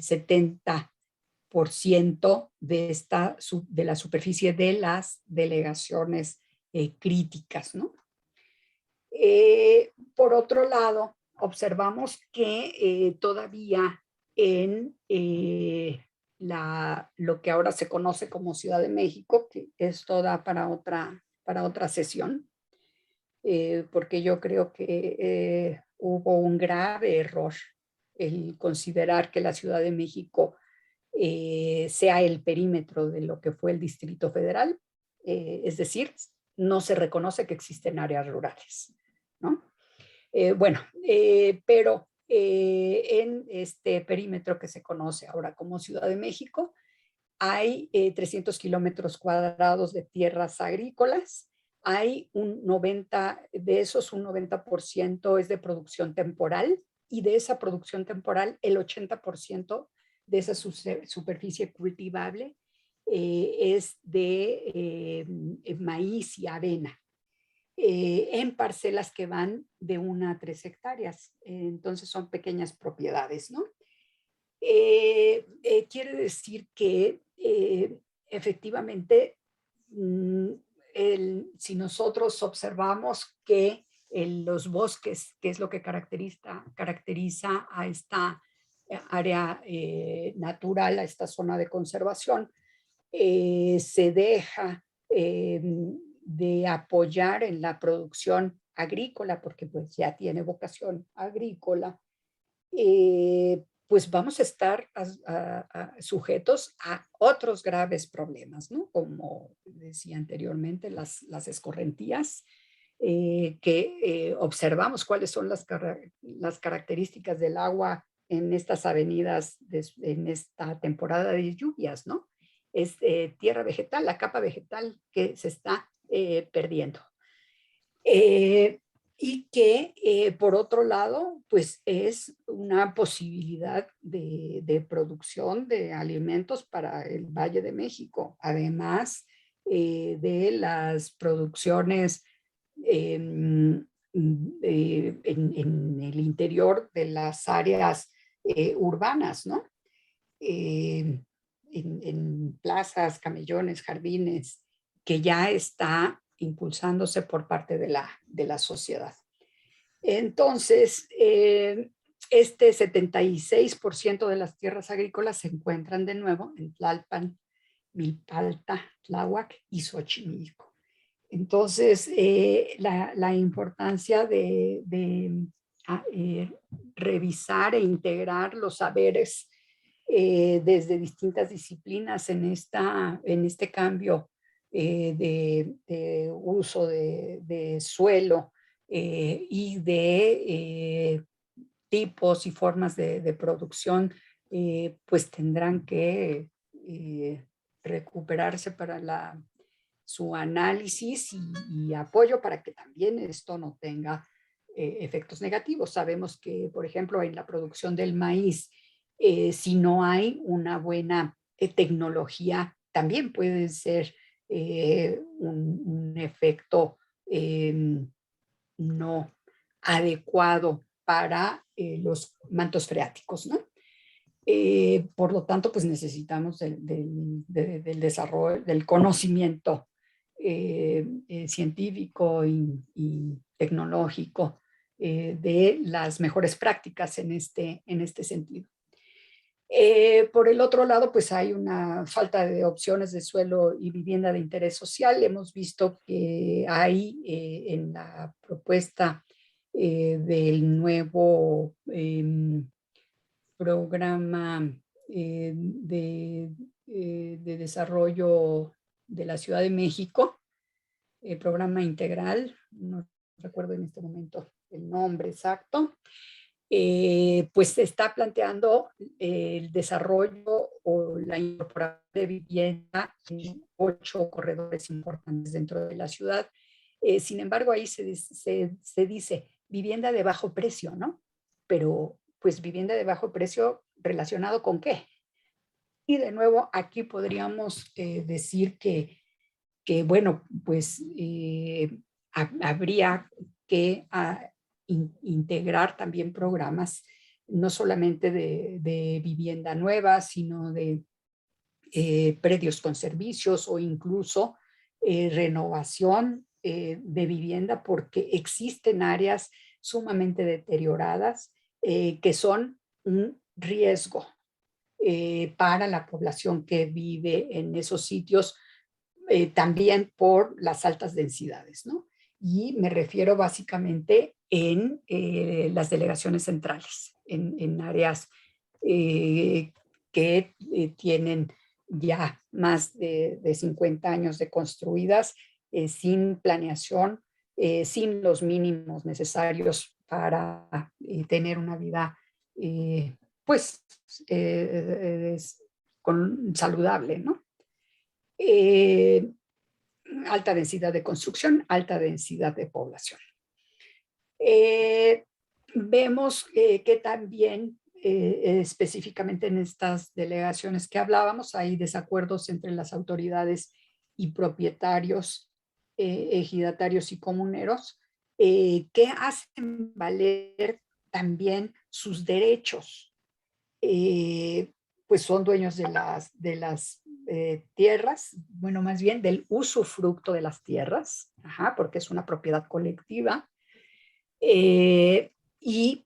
70% de la superficie de las delegaciones críticas, ¿no? Por otro lado, observamos que todavía en lo que ahora se conoce como Ciudad de México, que esto da para otra sesión, porque yo creo que hubo un grave error el considerar que la Ciudad de México sea el perímetro de lo que fue el Distrito Federal, es decir, no se reconoce que existen áreas rurales, ¿no? Pero en este perímetro que se conoce ahora como Ciudad de México, hay 300 kilómetros cuadrados de tierras agrícolas. Hay un 90, de esos un 90% es de producción temporal, y de esa producción temporal el 80% de esa superficie cultivable es de maíz y avena, en parcelas que van de 1 a 3 hectáreas. Entonces son pequeñas propiedades, ¿no? Quiere decir que efectivamente, si nosotros observamos que los bosques, que es lo que caracteriza a esta área natural, a esta zona de conservación, se deja de apoyar en la producción agrícola, porque pues ya tiene vocación agrícola, pues vamos a estar sujetos a otros graves problemas, ¿no? Como decía anteriormente, las escorrentías, que observamos cuáles son las características del agua en estas avenidas, en esta temporada de lluvias, ¿no? Es tierra vegetal, la capa vegetal que se está perdiendo. Y que por otro lado, pues es una posibilidad de producción de alimentos para el Valle de México, además de las producciones en el interior de las áreas urbanas, ¿no? En plazas, camellones, jardines, que ya está impulsándose por parte de la sociedad. Entonces, este 76% de las tierras agrícolas se encuentran de nuevo en Tlalpan, Milpalta, Tláhuac y Xochimilco. Entonces, la importancia de revisar e integrar los saberes desde distintas disciplinas en este cambio de uso de suelo y de tipos y formas de producción, pues tendrán que recuperarse para su análisis y apoyo para que también esto no tenga efectos negativos. Sabemos que, por ejemplo, en la producción del maíz, si no hay una buena tecnología, también puede ser un efecto no adecuado para los mantos freáticos, ¿no? Por lo tanto, pues necesitamos del desarrollo, del conocimiento científico y tecnológico de las mejores prácticas en este sentido. Por el otro lado, pues hay una falta de opciones de suelo y vivienda de interés social. Hemos visto que hay en la propuesta del nuevo programa de desarrollo de la Ciudad de México, programa integral, no recuerdo en este momento el nombre exacto, pues se está planteando el desarrollo o la incorporación de vivienda en 8 corredores importantes dentro de la ciudad. Sin embargo, ahí se dice vivienda de bajo precio, ¿no? Pero pues vivienda de bajo precio relacionado con qué. Y de nuevo, aquí podríamos decir que, bueno, pues habría que integrar también programas, no solamente de vivienda nueva, sino de predios con servicios o incluso renovación de vivienda, porque existen áreas sumamente deterioradas que son un riesgo para la población que vive en esos sitios, también por las altas densidades, ¿no? Y me refiero básicamente en las delegaciones centrales, en áreas que tienen ya más de 50 años de construidas, sin planeación, sin los mínimos necesarios para tener una vida, pues, saludable, ¿no? Alta densidad de construcción, alta densidad de población. Vemos que también específicamente en estas delegaciones que hablábamos hay desacuerdos entre las autoridades y propietarios, ejidatarios y comuneros, que hacen valer también sus derechos. Pues son dueños de las tierras, bueno, más bien del usufructo de las tierras, porque es una propiedad colectiva. Y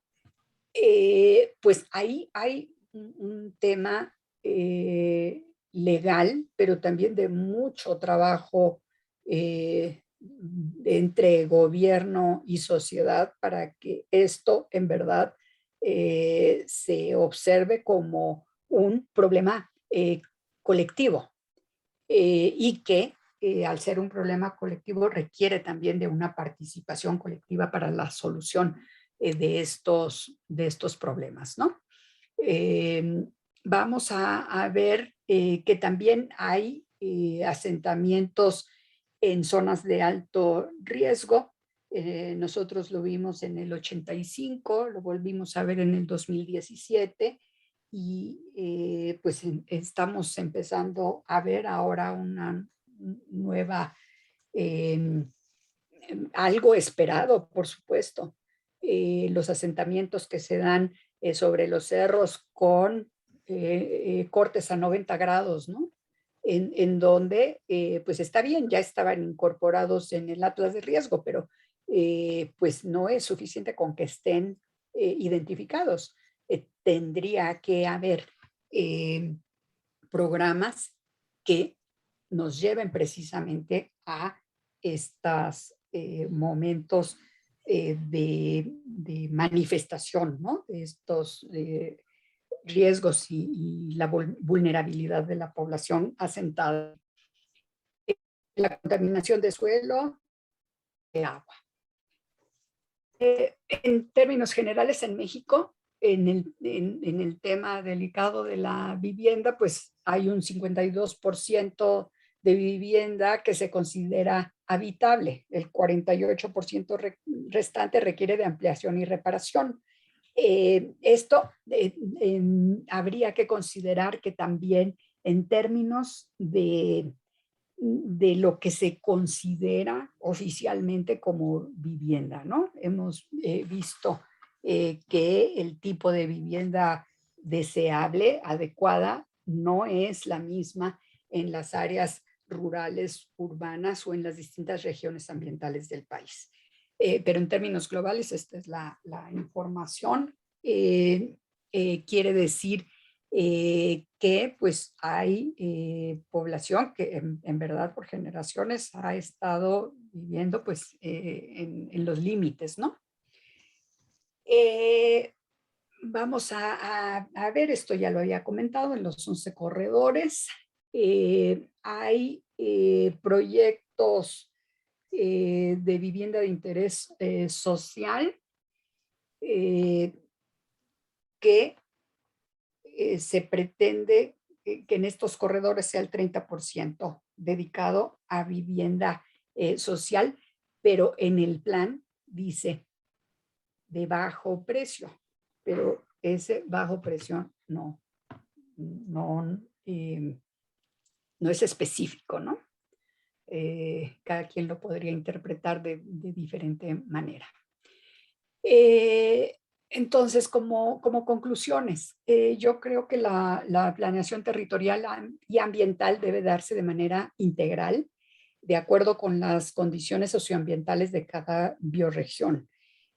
pues ahí hay un tema legal, pero también de mucho trabajo entre gobierno y sociedad para que esto en verdad se observe como un problema colectivo y que al ser un problema colectivo requiere también de una participación colectiva para la solución de estos problemas, ¿no? Vamos a ver que también hay asentamientos en zonas de alto riesgo. Nosotros lo vimos en el 85, lo volvimos a ver en el 2017 y pues estamos empezando a ver ahora una nueva, algo esperado, por supuesto, los asentamientos que se dan sobre los cerros con cortes a 90 grados, ¿no? En donde, pues está bien, ya estaban incorporados en el Atlas de Riesgo, pero pues no es suficiente con que estén identificados. Tendría que haber programas que nos lleven precisamente a estos momentos de manifestación, ¿no? De estos riesgos y la vulnerabilidad de la población asentada. La contaminación de suelo, de agua. En términos generales, en México, en el tema delicado de la vivienda, pues hay un 52% de vivienda que se considera habitable. El 48% restante requiere de ampliación y reparación. Esto habría que considerar que también en términos de de lo que se considera oficialmente como vivienda, ¿no? Hemos visto que el tipo de vivienda deseable, adecuada, no es la misma en las áreas rurales, urbanas o en las distintas regiones ambientales del país. Pero en términos globales, esta es la información. Quiere decir que pues hay población que en verdad por generaciones ha estado viviendo pues en los límites, ¿no? Vamos a ver, esto ya lo había comentado, en los 11 corredores hay proyectos de vivienda de interés social que se pretende que en estos corredores sea el 30% dedicado a vivienda social, pero en el plan dice de bajo precio, pero ese bajo precio no es específico, ¿no? Cada quien lo podría interpretar de diferente manera. Entonces, como conclusiones, yo creo que la planeación territorial y ambiental debe darse de manera integral, de acuerdo con las condiciones socioambientales de cada bioregión.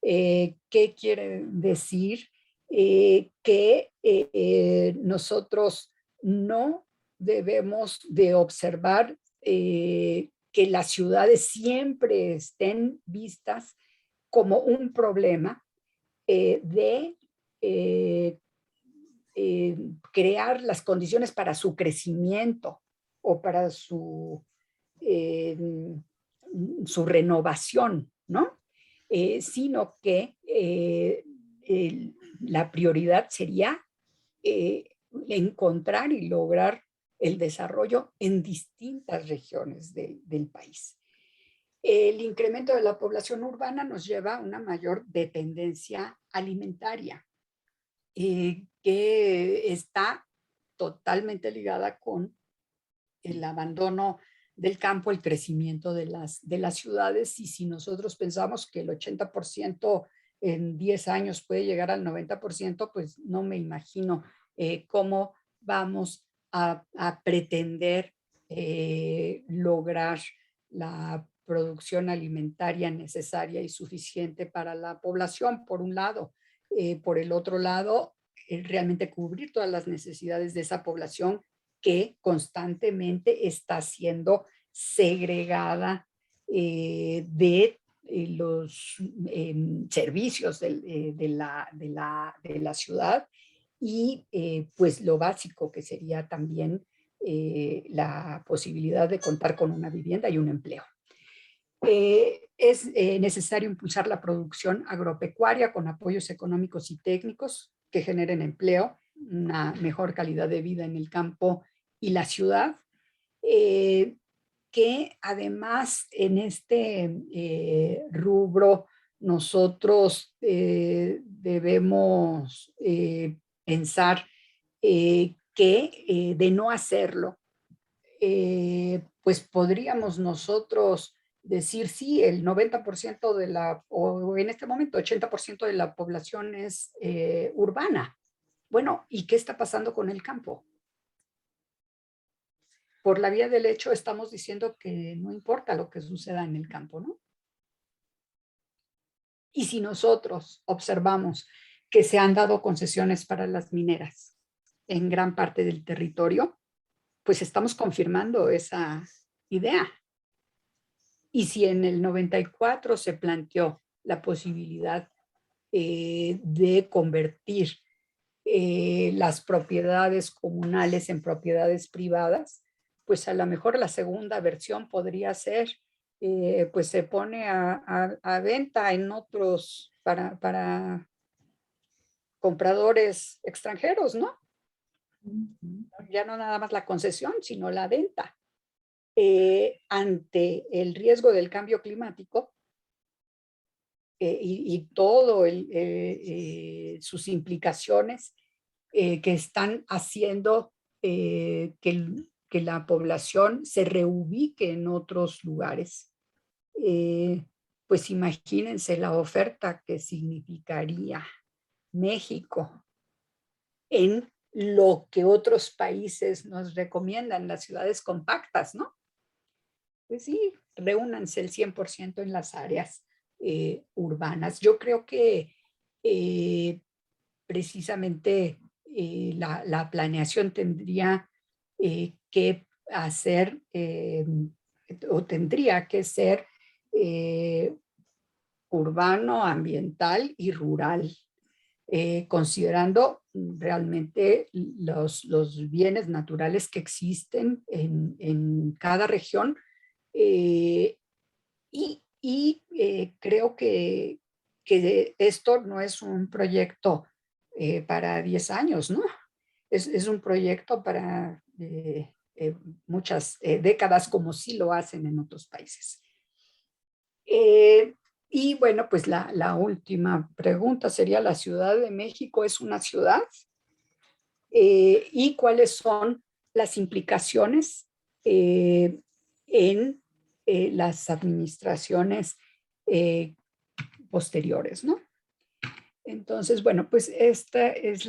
¿Qué quiere decir? Que nosotros no debemos de observar que las ciudades siempre estén vistas como un problema de crear las condiciones para su crecimiento o para su renovación, ¿no? Sino que la prioridad sería encontrar y lograr el desarrollo en distintas regiones del país. El incremento de la población urbana nos lleva a una mayor dependencia alimentaria, que está totalmente ligada con el abandono del campo, el crecimiento de las ciudades. Y si nosotros pensamos que el 80% en 10 años puede llegar al 90%, pues no me imagino cómo vamos a pretender lograr la producción alimentaria necesaria y suficiente para la población, por un lado. Por el otro lado, realmente cubrir todas las necesidades de esa población que constantemente está siendo segregada de los servicios de la ciudad y pues lo básico que sería también la posibilidad de contar con una vivienda y un empleo. Es necesario impulsar la producción agropecuaria con apoyos económicos y técnicos que generen empleo, una mejor calidad de vida en el campo y la ciudad, que además en este rubro nosotros debemos pensar que de no hacerlo, pues podríamos nosotros decir, sí, el 90% o en este momento 80% de la población es urbana. Bueno, ¿y qué está pasando con el campo? Por la vía del hecho estamos diciendo que no importa lo que suceda en el campo, ¿no? Y si nosotros observamos que se han dado concesiones para las mineras en gran parte del territorio, pues estamos confirmando esa idea. Y si en el 94 se planteó la posibilidad de convertir las propiedades comunales en propiedades privadas, pues a lo mejor la segunda versión podría ser, pues se pone a venta en otros para compradores extranjeros, ¿no? Ya no nada más la concesión, sino la venta. Ante el riesgo del cambio climático y todo sus implicaciones que están haciendo que que la población se reubique en otros lugares. Pues imagínense la oferta que significaría México en lo que otros países nos recomiendan, las ciudades compactas, ¿no? Pues sí, reúnanse el 100% en las áreas urbanas. Yo creo que precisamente la planeación tendría que hacer o tendría que ser urbano, ambiental y rural, considerando realmente los bienes naturales que existen en cada región. Creo que esto no es un proyecto para 10 años, ¿no? Es un proyecto para muchas décadas, como sí lo hacen en otros países. Y bueno, pues la última pregunta sería, ¿la Ciudad de México es una ciudad? ¿Y cuáles son las implicaciones en las administraciones posteriores, ¿no? Entonces, bueno, pues esta es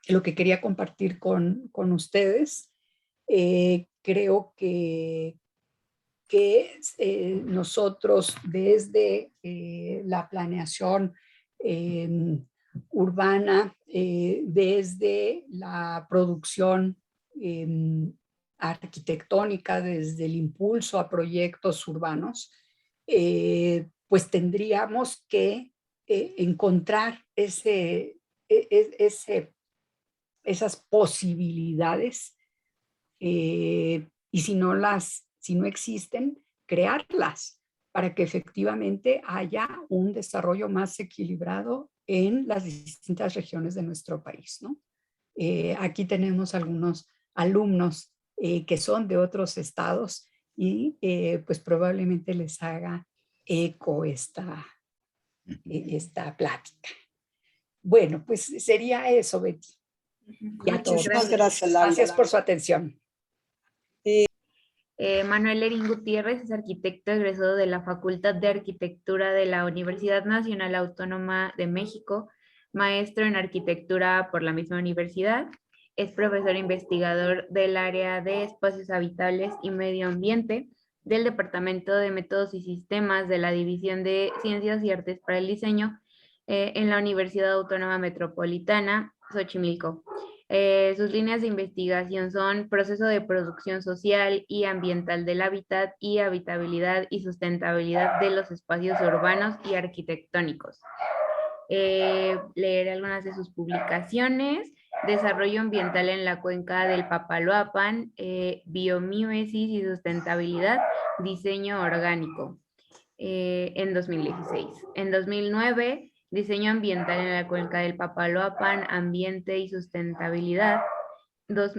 lo que quería compartir con ustedes. Creo que nosotros desde la planeación urbana, desde la producción arquitectónica, desde el impulso a proyectos urbanos, pues tendríamos que encontrar esas posibilidades y si no existen, crearlas para que efectivamente haya un desarrollo más equilibrado en las distintas regiones de nuestro país, ¿no? Aquí tenemos algunos alumnos que son de otros estados y pues probablemente les haga eco esta plática. Bueno, pues sería eso, Betty. Muchísimas gracias, Laura. Gracias por su atención. Manuel Lerín Gutiérrez es arquitecto egresado de la Facultad de Arquitectura de la Universidad Nacional Autónoma de México, maestro en arquitectura por la misma universidad, es profesor investigador del área de espacios habitables y medio ambiente del Departamento de Métodos y Sistemas de la División de Ciencias y Artes para el Diseño en la Universidad Autónoma Metropolitana, Xochimilco. Sus líneas de investigación son proceso de producción social y ambiental del hábitat y habitabilidad y sustentabilidad de los espacios urbanos y arquitectónicos. Leeré algunas de sus publicaciones: desarrollo ambiental en la cuenca del Papaloapan, biomímesis y sustentabilidad, diseño orgánico, en 2016. En 2009, diseño ambiental en la cuenca del Papaloapan, ambiente y sustentabilidad.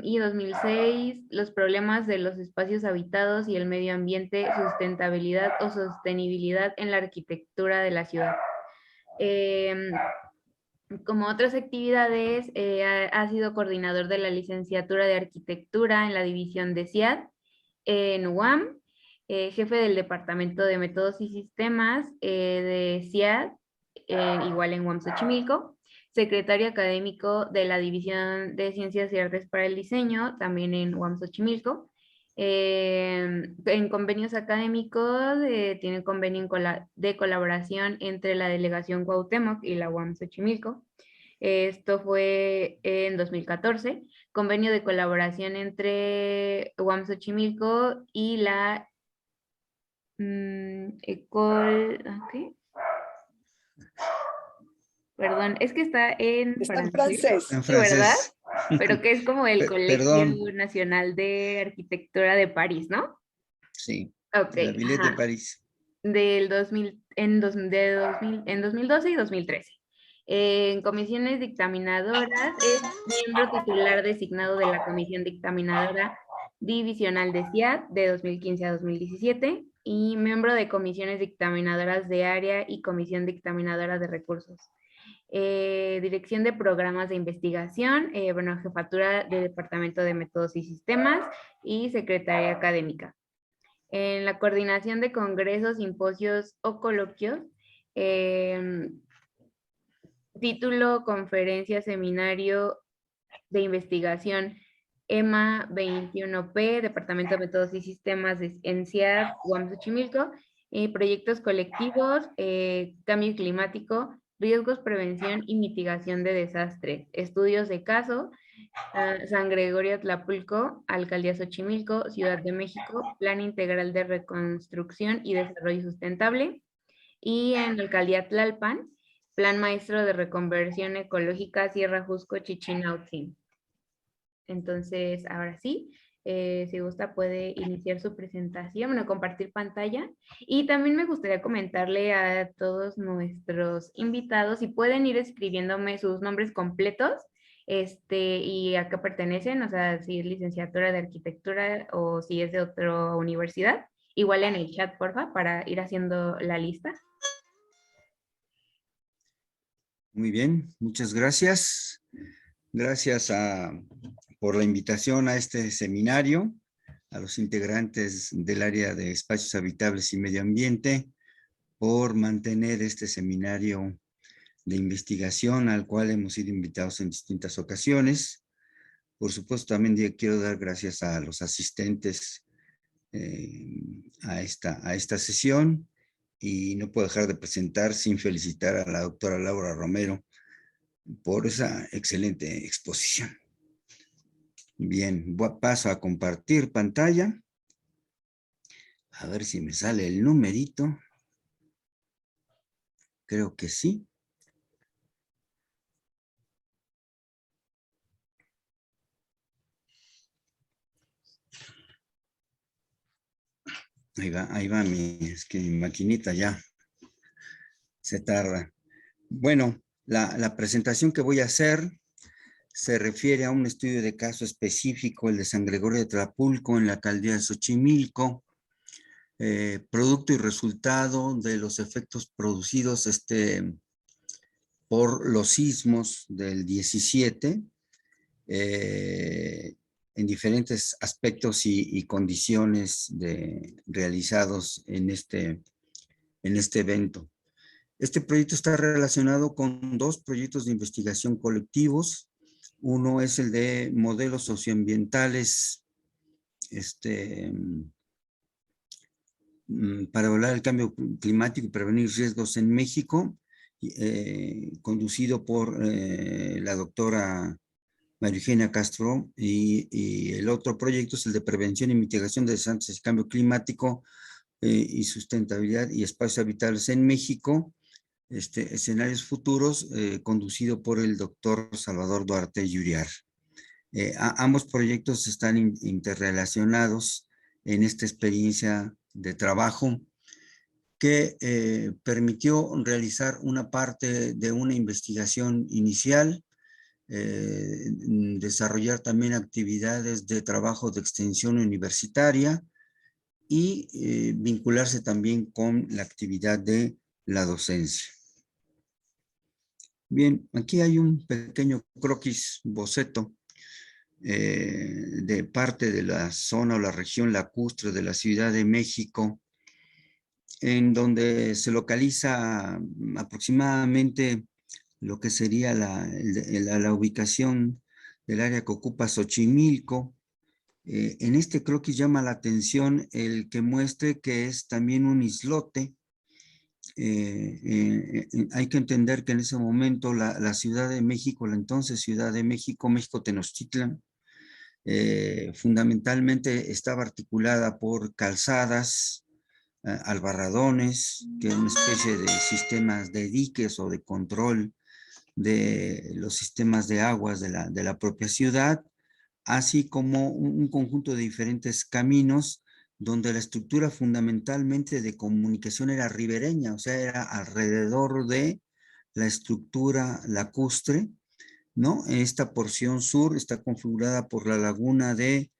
Y 2006, los problemas de los espacios habitados y el medio ambiente, sustentabilidad o sostenibilidad en la arquitectura de la ciudad. Como otras actividades, ha sido coordinador de la licenciatura de arquitectura en la división de CIAD en UAM, jefe del Departamento de Métodos y Sistemas de CIAD, igual en UAM Xochimilco, secretario académico de la División de Ciencias y Artes para el Diseño, también en UAM Xochimilco. En convenios académicos, tiene convenio de colaboración entre la Delegación Cuauhtémoc y la UAM Xochimilco. Esto fue en 2014. Convenio de colaboración entre UAM Xochimilco y la École... ¿qué? Perdón, es que está en francés. En sí, ¿verdad? francés. Pero que es como el Colegio Perdón. Nacional de Arquitectura de París, ¿no? Sí. Ok, La Villette de ajá. París. Del 2000, en 2012 y 2013. En comisiones dictaminadoras, es miembro titular designado de la Comisión Dictaminadora Divisional de CIAD de 2015 a 2017 y miembro de comisiones dictaminadoras de área y comisión dictaminadora de recursos. Dirección de Programas de Investigación, bueno, Jefatura de Departamento de Métodos y Sistemas y Secretaría Académica. En la coordinación de congresos, simposios o coloquios, título, conferencia, seminario de investigación EMA 21P, Departamento de Métodos y Sistemas de ENCIAD, UAM Xochimilco, proyectos colectivos, cambio climático, riesgos, prevención y mitigación de desastres, estudios de caso, San Gregorio Tlapulco, Alcaldía Xochimilco, Ciudad de México, Plan Integral de Reconstrucción y Desarrollo Sustentable, y en Alcaldía Tlalpan, Plan Maestro de Reconversión Ecológica Sierra Jusco Chichinautzin. Entonces, ahora sí, si gusta puede iniciar su presentación, bueno, compartir pantalla. Y también me gustaría comentarle a todos nuestros invitados si pueden ir escribiéndome sus nombres completos y a qué pertenecen, o sea, si es licenciatura de arquitectura o si es de otra universidad. Igual en el chat, porfa, para ir haciendo la lista. Muy bien, muchas gracias. Gracias por la invitación a este seminario, a los integrantes del área de espacios habitables y medio ambiente, por mantener este seminario de investigación al cual hemos sido invitados en distintas ocasiones. Por supuesto, también quiero dar gracias a los asistentes a esta sesión, y no puedo dejar de presentar sin felicitar a la doctora Laura Romero por esa excelente exposición. Bien, paso a compartir pantalla. A ver si me sale el numerito. Creo que sí. Ahí va es que mi maquinita ya se tarda. Bueno, la presentación que voy a hacer se refiere a un estudio de caso específico, el de San Gregorio de Tlapulco en la alcaldía de Xochimilco, producto y resultado de los efectos producidos por los sismos del 17, en diferentes aspectos y condiciones realizados en este evento. Este proyecto está relacionado con dos proyectos de investigación colectivos. Uno es el de modelos socioambientales para evaluar el cambio climático y prevenir riesgos en México, conducido por la doctora María Eugenia Castro, y el otro proyecto es el de prevención y mitigación de desastres y cambio climático y sustentabilidad y espacios habitables en México, escenarios futuros, conducido por el doctor Salvador Duarte Yuriar. Ambos proyectos están interrelacionados en esta experiencia de trabajo que permitió realizar una parte de una investigación inicial, desarrollar también actividades de trabajo de extensión universitaria y vincularse también con la actividad de la docencia. Bien, aquí hay un pequeño croquis boceto de parte de la zona o la región lacustre de la Ciudad de México, en donde se localiza aproximadamente lo que sería la ubicación del área que ocupa Xochimilco. En este croquis llama la atención el que muestre que es también un islote. Hay que entender que en ese momento la Ciudad de México, la entonces Ciudad de México, México Tenochtitlan, fundamentalmente estaba articulada por calzadas, albarradones, que es una especie de sistemas de diques o de control de los sistemas de aguas de la propia ciudad, así como un conjunto de diferentes caminos donde la estructura fundamentalmente de comunicación era ribereña, o sea, era alrededor de la estructura lacustre, ¿no? Esta porción sur está configurada por la laguna de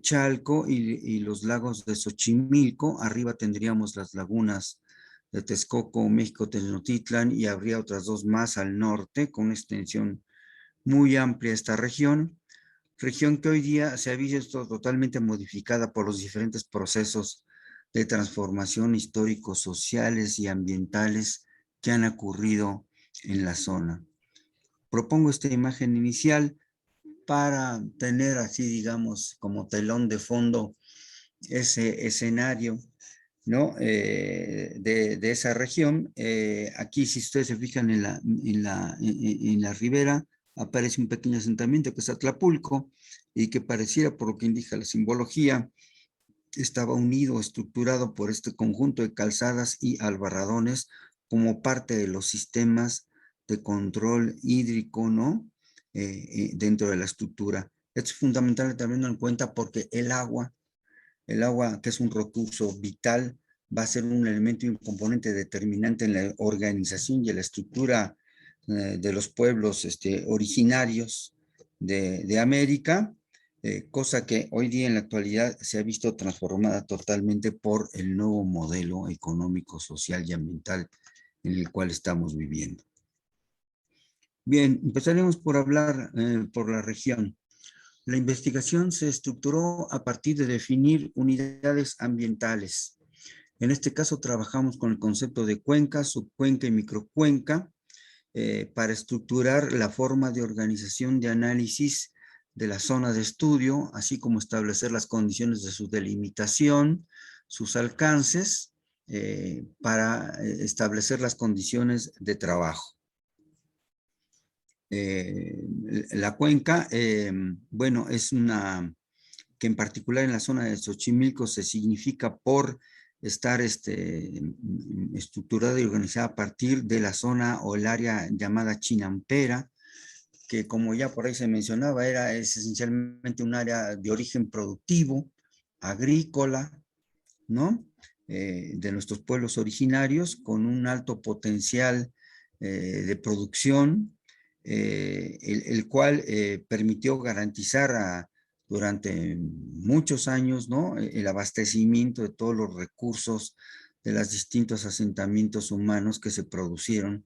Chalco y los lagos de Xochimilco. Arriba tendríamos las lagunas de Texcoco, México, Tenochtitlan, y habría otras 2 más al norte, con una extensión muy amplia esta región que hoy día se ha visto totalmente modificada por los diferentes procesos de transformación históricos, sociales y ambientales que han ocurrido en la zona. Propongo esta imagen inicial para tener así, digamos, como telón de fondo ese escenario, ¿no? De esa región. Aquí, si ustedes se fijan en la ribera, aparece un pequeño asentamiento que es Atlapulco y que pareciera, por lo que indica la simbología, estaba unido, estructurado por este conjunto de calzadas y albarradones como parte de los sistemas de control hídrico, ¿no? Dentro de la estructura. Esto es fundamental también en cuenta porque el agua, que es un recurso vital, va a ser un elemento y un componente determinante en la organización y en la estructura de los pueblos originarios de América, cosa que hoy día en la actualidad se ha visto transformada totalmente por el nuevo modelo económico, social y ambiental en el cual estamos viviendo. Bien, empezaremos por hablar por la región. La investigación se estructuró a partir de definir unidades ambientales. En este caso trabajamos con el concepto de cuenca, subcuenca y microcuenca para estructurar la forma de organización de análisis de la zona de estudio, así como establecer las condiciones de su delimitación, sus alcances, para establecer las condiciones de trabajo. La cuenca, bueno, es una que en particular en la zona de Xochimilco se significa por estar estructurada y organizada a partir de la zona o el área llamada Chinampera, que como ya por ahí se mencionaba, es esencialmente un área de origen productivo, agrícola, ¿no? De nuestros pueblos originarios, con un alto potencial de producción, el cual permitió garantizar durante muchos años, ¿no? El abastecimiento de todos los recursos de los distintos asentamientos humanos que se producen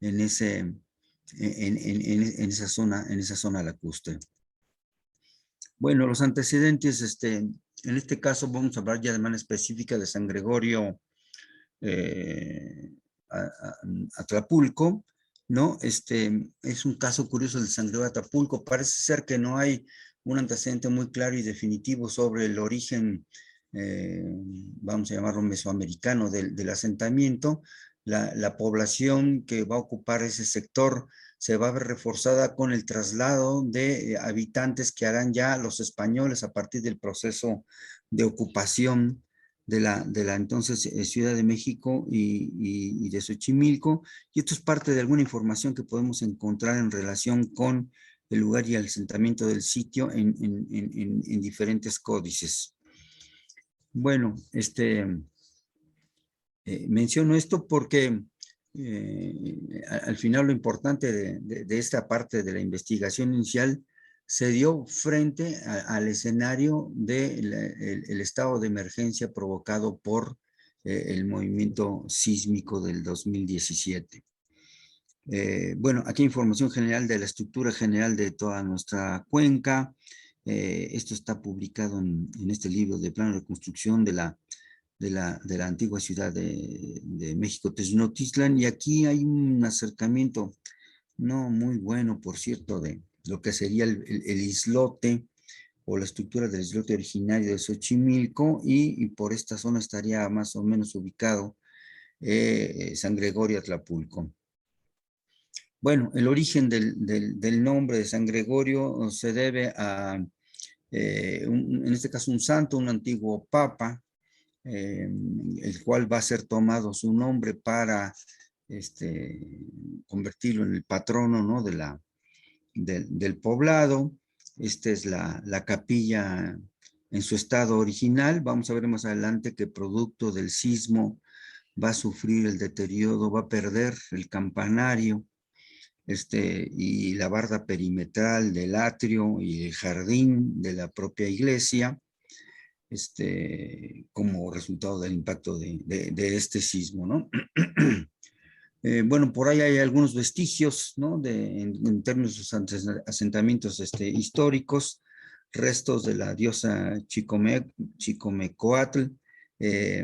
en esa zona lacustre. Bueno, los antecedentes, en este caso vamos a hablar ya de manera específica de San Gregorio Atlapulco, ¿no? Es un caso curioso del San Gregorio Atlapulco. Parece ser que no hay un antecedente muy claro y definitivo sobre el origen, vamos a llamarlo mesoamericano, del asentamiento. La población que va a ocupar ese sector se va a ver reforzada con el traslado de habitantes que harán ya los españoles a partir del proceso de ocupación de la entonces Ciudad de México y de Xochimilco, y esto es parte de alguna información que podemos encontrar en relación con el lugar y el asentamiento del sitio en diferentes códices. Bueno, menciono esto porque al final lo importante de esta parte de la investigación inicial se dio frente al escenario del estado de emergencia provocado por el movimiento sísmico del 2017. Bueno, aquí información general de la estructura general de toda nuestra cuenca. Esto está publicado en este libro de plano de reconstrucción de la antigua ciudad de México, Tenochtitlan, y aquí hay un acercamiento no muy bueno, por cierto, de lo que sería el islote o la estructura del islote originario de Xochimilco, y por esta zona estaría más o menos ubicado San Gregorio Atlapulco. Bueno, el origen del nombre de San Gregorio se debe a, en este caso, un santo, un antiguo papa, el cual va a ser tomado su nombre para convertirlo en el patrono, ¿no? del poblado. Esta es la capilla en su estado original. Vamos a ver más adelante que producto del sismo va a sufrir el deterioro, va a perder el campanario, y la barda perimetral del atrio y el jardín de la propia iglesia, como resultado del impacto de este sismo, ¿no? Bueno, por ahí hay algunos vestigios, ¿no? En términos de sus asentamientos históricos, restos de la diosa Chicomecoatl, que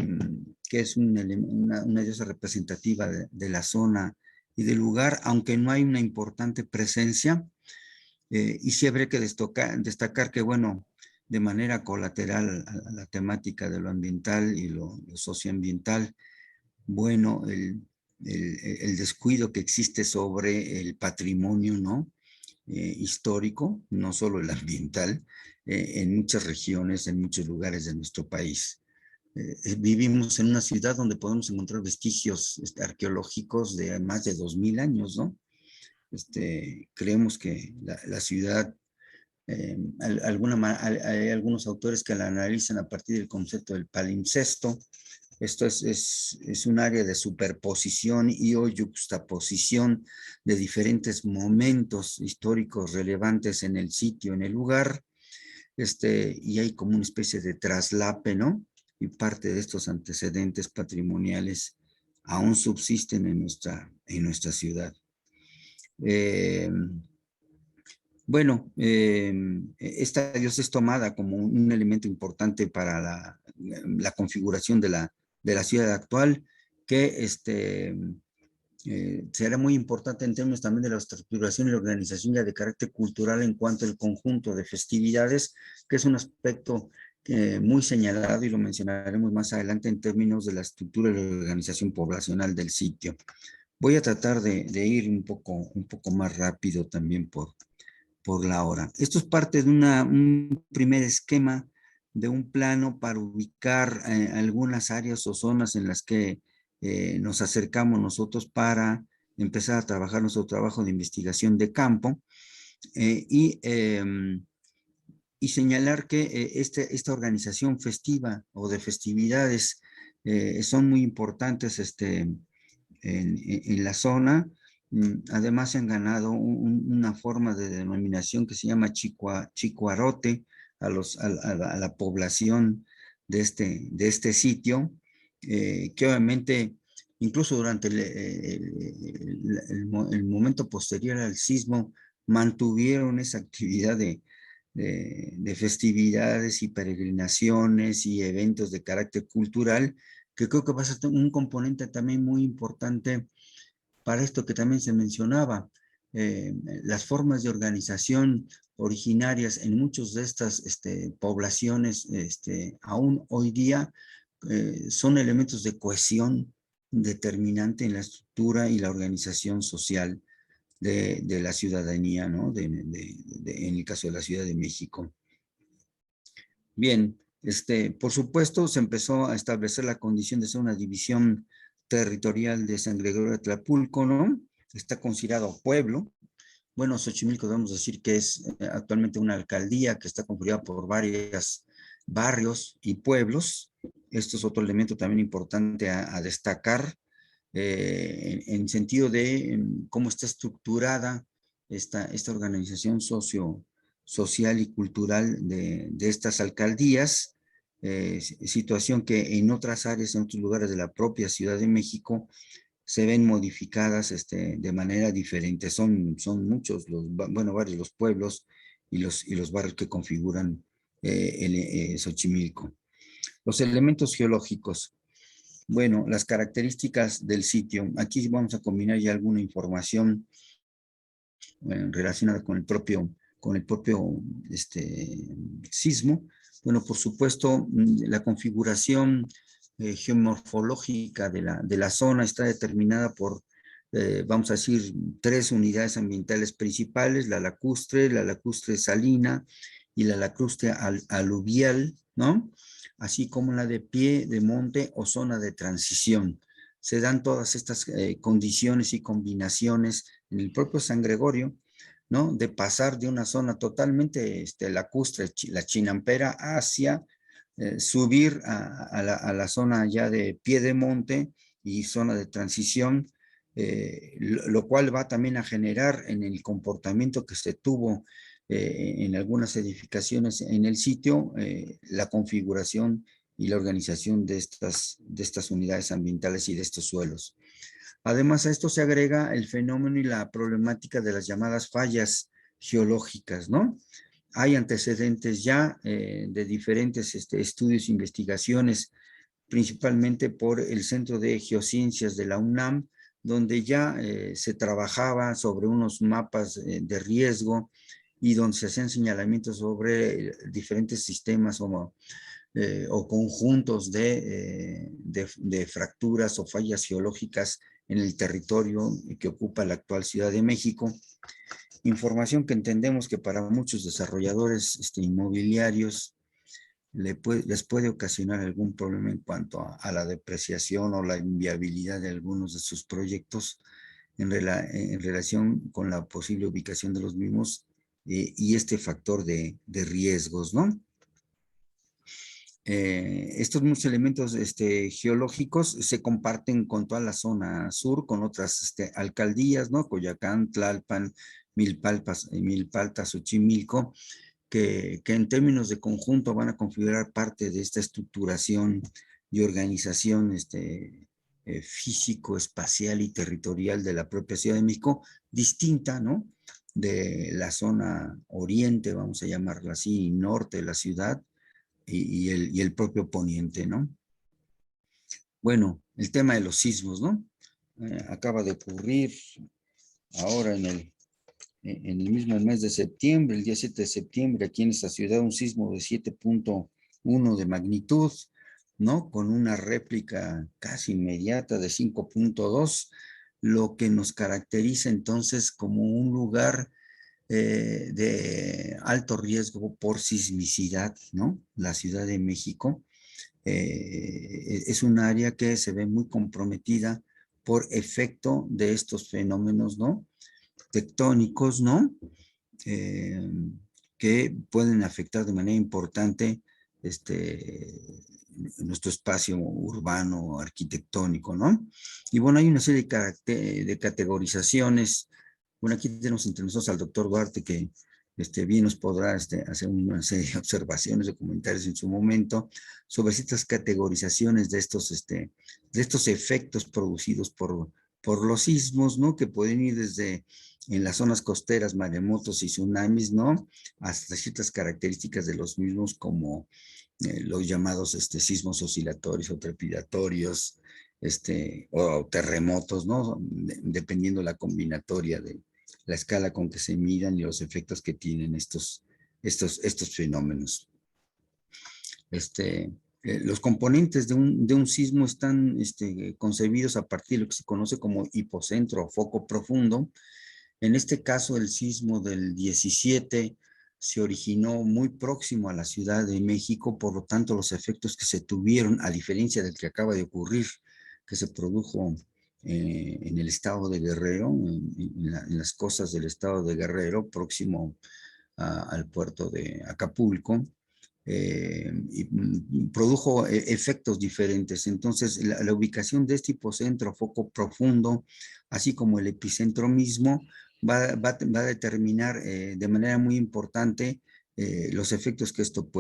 es una diosa representativa de la zona y del lugar, aunque no hay una importante presencia. Y sí habría que destacar que, bueno, de manera colateral a la temática de lo ambiental y lo socioambiental, bueno, el descuido que existe sobre el patrimonio, ¿no? Histórico, no solo el ambiental, en muchas regiones, en muchos lugares de nuestro país. Vivimos en una ciudad donde podemos encontrar vestigios arqueológicos de más de 2000 años, ¿no? Creemos que la ciudad, hay algunos autores que la analizan a partir del concepto del palimpsesto. Esto es un área de superposición y o yuxtaposición de diferentes momentos históricos relevantes en el sitio, en el lugar, y hay como una especie de traslape, ¿no? Y parte de estos antecedentes patrimoniales aún subsisten en nuestra ciudad. Bueno, esta diosa es tomada como un elemento importante para la configuración de la ciudad actual, que será muy importante en términos también de la estructuración y la organización ya de carácter cultural en cuanto al conjunto de festividades, que es un aspecto muy señalado y lo mencionaremos más adelante en términos de la estructura y la organización poblacional del sitio. Voy a tratar de ir un poco más rápido también por la hora. Esto es parte de un primer esquema de un plano para ubicar algunas áreas o zonas en las que nos acercamos nosotros para empezar a trabajar nuestro trabajo de investigación de campo y señalar que esta organización festiva o de festividades son muy importantes en la zona. Además se han ganado una forma de denominación que se llama chicuarote a la población de este sitio, que obviamente incluso durante el momento posterior al sismo mantuvieron esa actividad de festividades y peregrinaciones y eventos de carácter cultural, que creo que va a ser un componente también muy importante para esto que también se mencionaba. Las formas de organización originarias en muchas de estas poblaciones aún hoy día son elementos de cohesión determinante en la estructura y la organización social de la ciudadanía, ¿no? En el caso de la Ciudad de México. Bien, por supuesto, se empezó a establecer la condición de ser una división territorial de San Gregorio de Tlapulco, ¿no? Está considerado pueblo. Bueno, Xochimilco debemos decir que es actualmente una alcaldía que está conformada por varios barrios y pueblos. Esto es otro elemento también importante a destacar en sentido de cómo está estructurada esta organización social y cultural de estas alcaldías, situación que en otras áreas, en otros lugares de la propia Ciudad de México, se ven modificadas de manera diferente. Son muchos, varios los pueblos y los barrios que configuran Xochimilco. Los elementos geológicos. Bueno, las características del sitio. Aquí vamos a combinar ya alguna información relacionada con el propio sismo. Bueno, por supuesto, la configuración geomorfológica de la zona está determinada por, vamos a decir, 3 unidades ambientales principales: la lacustre salina y la lacustre aluvial, ¿no? Así como la de pie de monte o zona de transición. Se dan todas estas condiciones y combinaciones en el propio San Gregorio, ¿no? De pasar de una zona totalmente lacustre, la chinampera, hacia subir a la zona ya de pie de monte y zona de transición, lo cual va también a generar en el comportamiento que se tuvo en algunas edificaciones en el sitio, la configuración y la organización de estas unidades ambientales y de estos suelos. Además, a esto se agrega el fenómeno y la problemática de las llamadas fallas geológicas, ¿no? Hay antecedentes ya de diferentes estudios e investigaciones, principalmente por el Centro de Geociencias de la UNAM, donde ya se trabajaba sobre unos mapas de riesgo y donde se hacían señalamientos sobre diferentes sistemas o conjuntos de fracturas o fallas geológicas en el territorio que ocupa la actual Ciudad de México. Información que entendemos que para muchos desarrolladores inmobiliarios les puede ocasionar algún problema en cuanto a la depreciación o la inviabilidad de algunos de sus proyectos en relación con la posible ubicación de los mismos y este factor de riesgos, ¿no? Estos muchos elementos geológicos se comparten con toda la zona sur, con otras alcaldías, ¿no? Coyoacán, Tlalpan, Milpalta, Xochimilco, que en términos de conjunto van a configurar parte de esta estructuración y organización físico, espacial y territorial de la propia Ciudad de México, distinta, ¿no? De la zona oriente, vamos a llamarla así, norte de la ciudad, y el propio poniente, ¿no? Bueno, el tema de los sismos, ¿no? Acaba de ocurrir ahora en el mismo mes de septiembre, el día 7 de septiembre, aquí en esta ciudad, un sismo de 7.1 de magnitud, ¿no? Con una réplica casi inmediata de 5.2, lo que nos caracteriza entonces como un lugar de alto riesgo por sismicidad, ¿no? La Ciudad de México es un área que se ve muy comprometida por efecto de estos fenómenos, ¿no? Tectónicos, ¿no? Que pueden afectar de manera importante nuestro espacio urbano, arquitectónico, ¿no? Y bueno, hay una serie de categorizaciones. Bueno, aquí tenemos entre nosotros al doctor Duarte, que bien nos podrá hacer una serie de observaciones o comentarios en su momento sobre ciertas categorizaciones de estos efectos producidos por los sismos, ¿no? Que pueden ir desde en las zonas costeras, maremotos y tsunamis, ¿no? Hasta ciertas características de los mismos como los llamados sismos oscilatorios o trepidatorios, o terremotos, ¿no? Dependiendo la combinatoria de la escala con que se midan y los efectos que tienen estos fenómenos. Los componentes de un sismo están concebidos a partir de lo que se conoce como hipocentro o foco profundo. En este caso, el sismo del 17 se originó muy próximo a la Ciudad de México, por lo tanto, los efectos que se tuvieron, a diferencia del que acaba de ocurrir, que se produjo en el estado de Guerrero, en las costas del estado de Guerrero, próximo al puerto de Acapulco, y produjo efectos diferentes. Entonces, la ubicación de este hipocentro, foco profundo, así como el epicentro mismo, va a determinar de manera muy importante los efectos que esto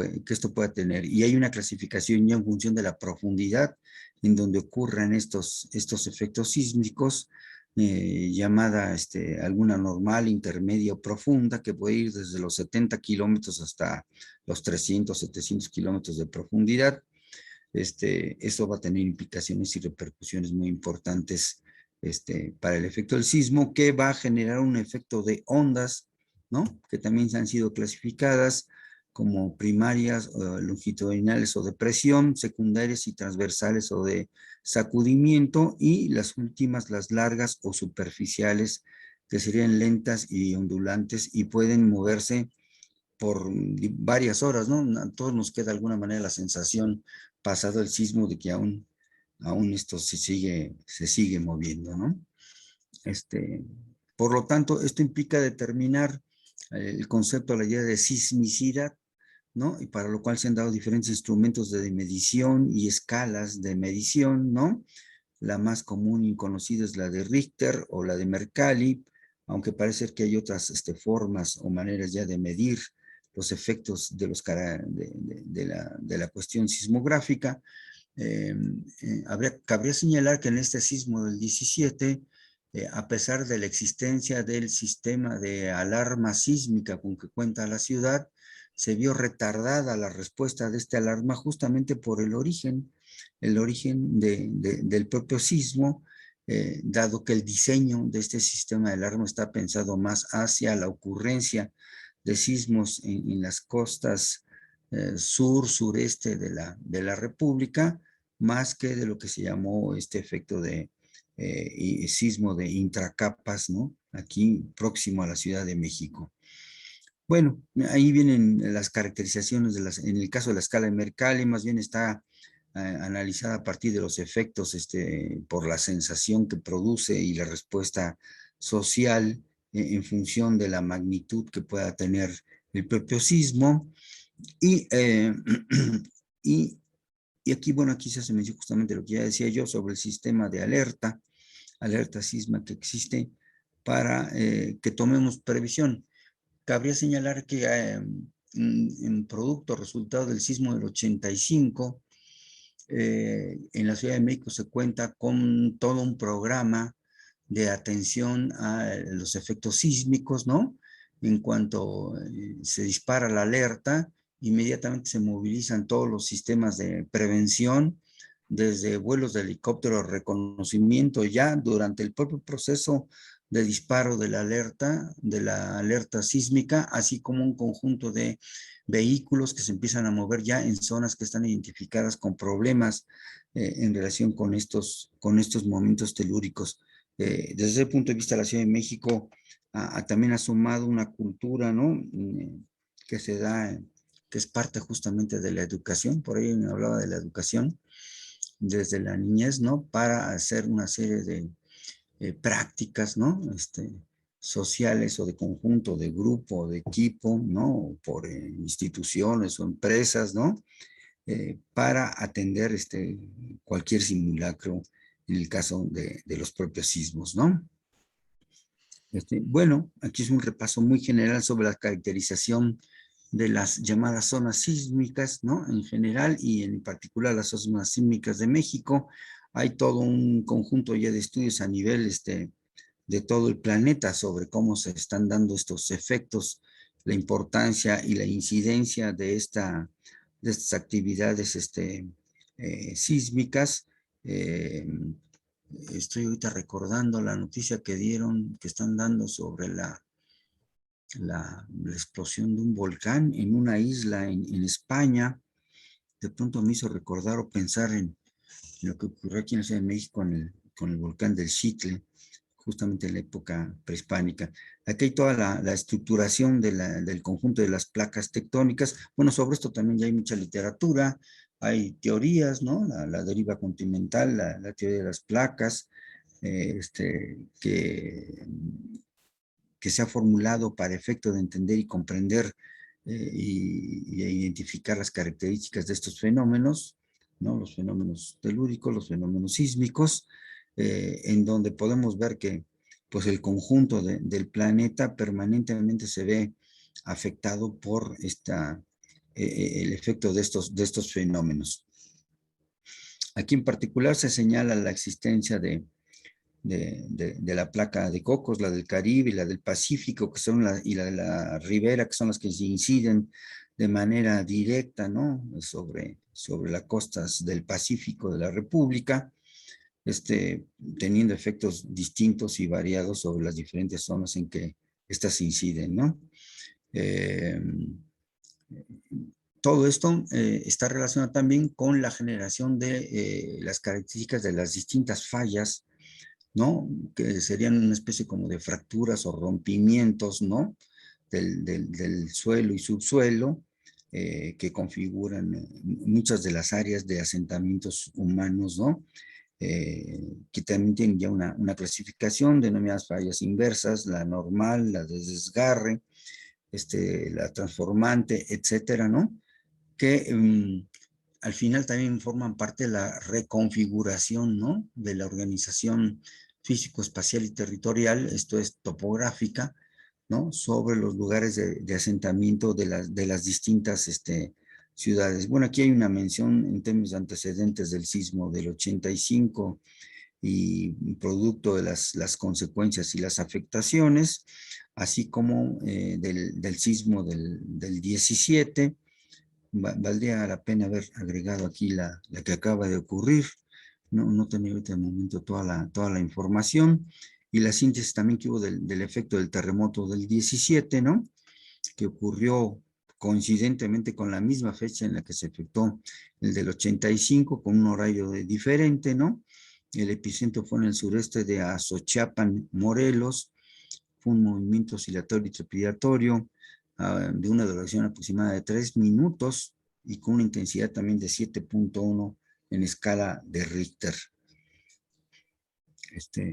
pueda tener. Y hay una clasificación ya en función de la profundidad en donde ocurran estos efectos sísmicos, llamada alguna normal, intermedia o profunda, que puede ir desde los 70 kilómetros hasta los 300, 700 kilómetros de profundidad. Eso va a tener implicaciones y repercusiones muy importantes para el efecto del sismo, que va a generar un efecto de ondas, ¿no? Que también han sido clasificadas como primarias, longitudinales o de presión, secundarias y transversales o de sacudimiento, y las últimas, las largas o superficiales, que serían lentas y ondulantes y pueden moverse por varias horas, ¿no? A todos nos queda de alguna manera la sensación, pasado el sismo, de que aún esto se sigue moviendo, ¿no? Por lo tanto, esto implica determinar el concepto, la idea de sismicidad, ¿no? Y para lo cual se han dado diferentes instrumentos de medición y escalas de medición, ¿no? La más común y conocida es la de Richter o la de Mercalli, aunque parece que hay otras formas o maneras ya de medir los efectos de, de la cuestión sismográfica. Cabría señalar que en este sismo del 17, a pesar de la existencia del sistema de alarma sísmica con que cuenta la ciudad, se vio retardada la respuesta de esta alarma justamente por el origen del propio sismo, dado que el diseño de este sistema de alarma está pensado más hacia la ocurrencia de sismos en las costas sureste de la República, más que de lo que se llamó este efecto de sismo de intracapas, ¿no? Aquí próximo a la Ciudad de México. Bueno, ahí vienen las caracterizaciones en el caso de la escala de Mercalli, más bien está analizada a partir de los efectos por la sensación que produce y la respuesta social en función de la magnitud que pueda tener el propio sismo. Y, y aquí, bueno, aquí se menciona justamente lo que ya decía yo sobre el sistema de alerta sísmica que existe para que tomemos previsión. Cabría señalar que en producto resultado del sismo del 85, en la Ciudad de México se cuenta con todo un programa de atención a los efectos sísmicos, ¿no? En cuanto se dispara la alerta, inmediatamente se movilizan todos los sistemas de prevención, desde vuelos de helicóptero, reconocimiento, ya durante el propio proceso de disparo de la alerta sísmica, así como un conjunto de vehículos que se empiezan a mover ya en zonas que están identificadas con problemas en relación con estos momentos telúricos. Desde ese punto de vista, la Ciudad de México también ha sumado una cultura, ¿no? Que se da, que es parte justamente de la educación, por ahí me hablaba de la educación desde la niñez, ¿no? Para hacer una serie de prácticas, ¿no? Sociales o de conjunto, de grupo, de equipo, ¿no? Por instituciones o empresas, ¿no? Para atender cualquier simulacro en el caso de los propios sismos, ¿no? Bueno, aquí es un repaso muy general sobre la caracterización de las llamadas zonas sísmicas, ¿no? En general y en particular las zonas sísmicas de México. Hay todo un conjunto ya de estudios a nivel de todo el planeta sobre cómo se están dando estos efectos, la importancia y la incidencia de estas actividades sísmicas. Estoy ahorita recordando la noticia que están dando sobre la explosión de un volcán en una isla en España. De pronto me hizo recordar o pensar en lo que ocurrió aquí en la Ciudad de México con el volcán del Xitle, justamente en la época prehispánica. Aquí hay toda la estructuración del conjunto de las placas tectónicas. Bueno, sobre esto también ya hay mucha literatura, hay teorías, ¿no? La deriva continental, la teoría de las placas, que se ha formulado para efecto de entender y comprender y identificar las características de estos fenómenos, ¿no? Los fenómenos telúricos, los fenómenos sísmicos, en donde podemos ver que pues, el conjunto del planeta permanentemente se ve afectado por el efecto de estos fenómenos. Aquí en particular se señala la existencia de la placa de Cocos, la del Caribe y la del Pacífico, y la de la Ribera, que son las que se inciden de manera directa, ¿no? sobre las costas del Pacífico de la República, teniendo efectos distintos y variados sobre las diferentes zonas en que estas inciden, ¿no? Todo esto está relacionado también con la generación de las características de las distintas fallas, ¿no? Que serían una especie como de fracturas o rompimientos, ¿no? Del suelo y subsuelo, que configuran muchas de las áreas de asentamientos humanos, ¿no? Que también tienen ya una clasificación denominadas fallas inversas, la normal, la de desgarre, la transformante, etcétera, ¿no? Que al final también forman parte de la reconfiguración, ¿no? De la organización físico-espacial y territorial, esto es topográfica, ¿no? Sobre los lugares de asentamiento de las distintas ciudades. Bueno, aquí hay una mención en términos de antecedentes del sismo del 85 y producto de las consecuencias y las afectaciones, así como del sismo del 17. Valdría la pena haber agregado aquí la que acaba de ocurrir. No tenía ahorita de momento toda la información. Y la síntesis también que hubo del efecto del terremoto del 17, ¿no? Que ocurrió coincidentemente con la misma fecha en la que se efectuó el del 85, con un horario diferente, ¿no? El epicentro fue en el sureste de Azochiapan, Morelos. Fue un movimiento oscilatorio y trepidatorio de una duración aproximada de 3 minutos y con una intensidad también de 7.1 en escala de Richter.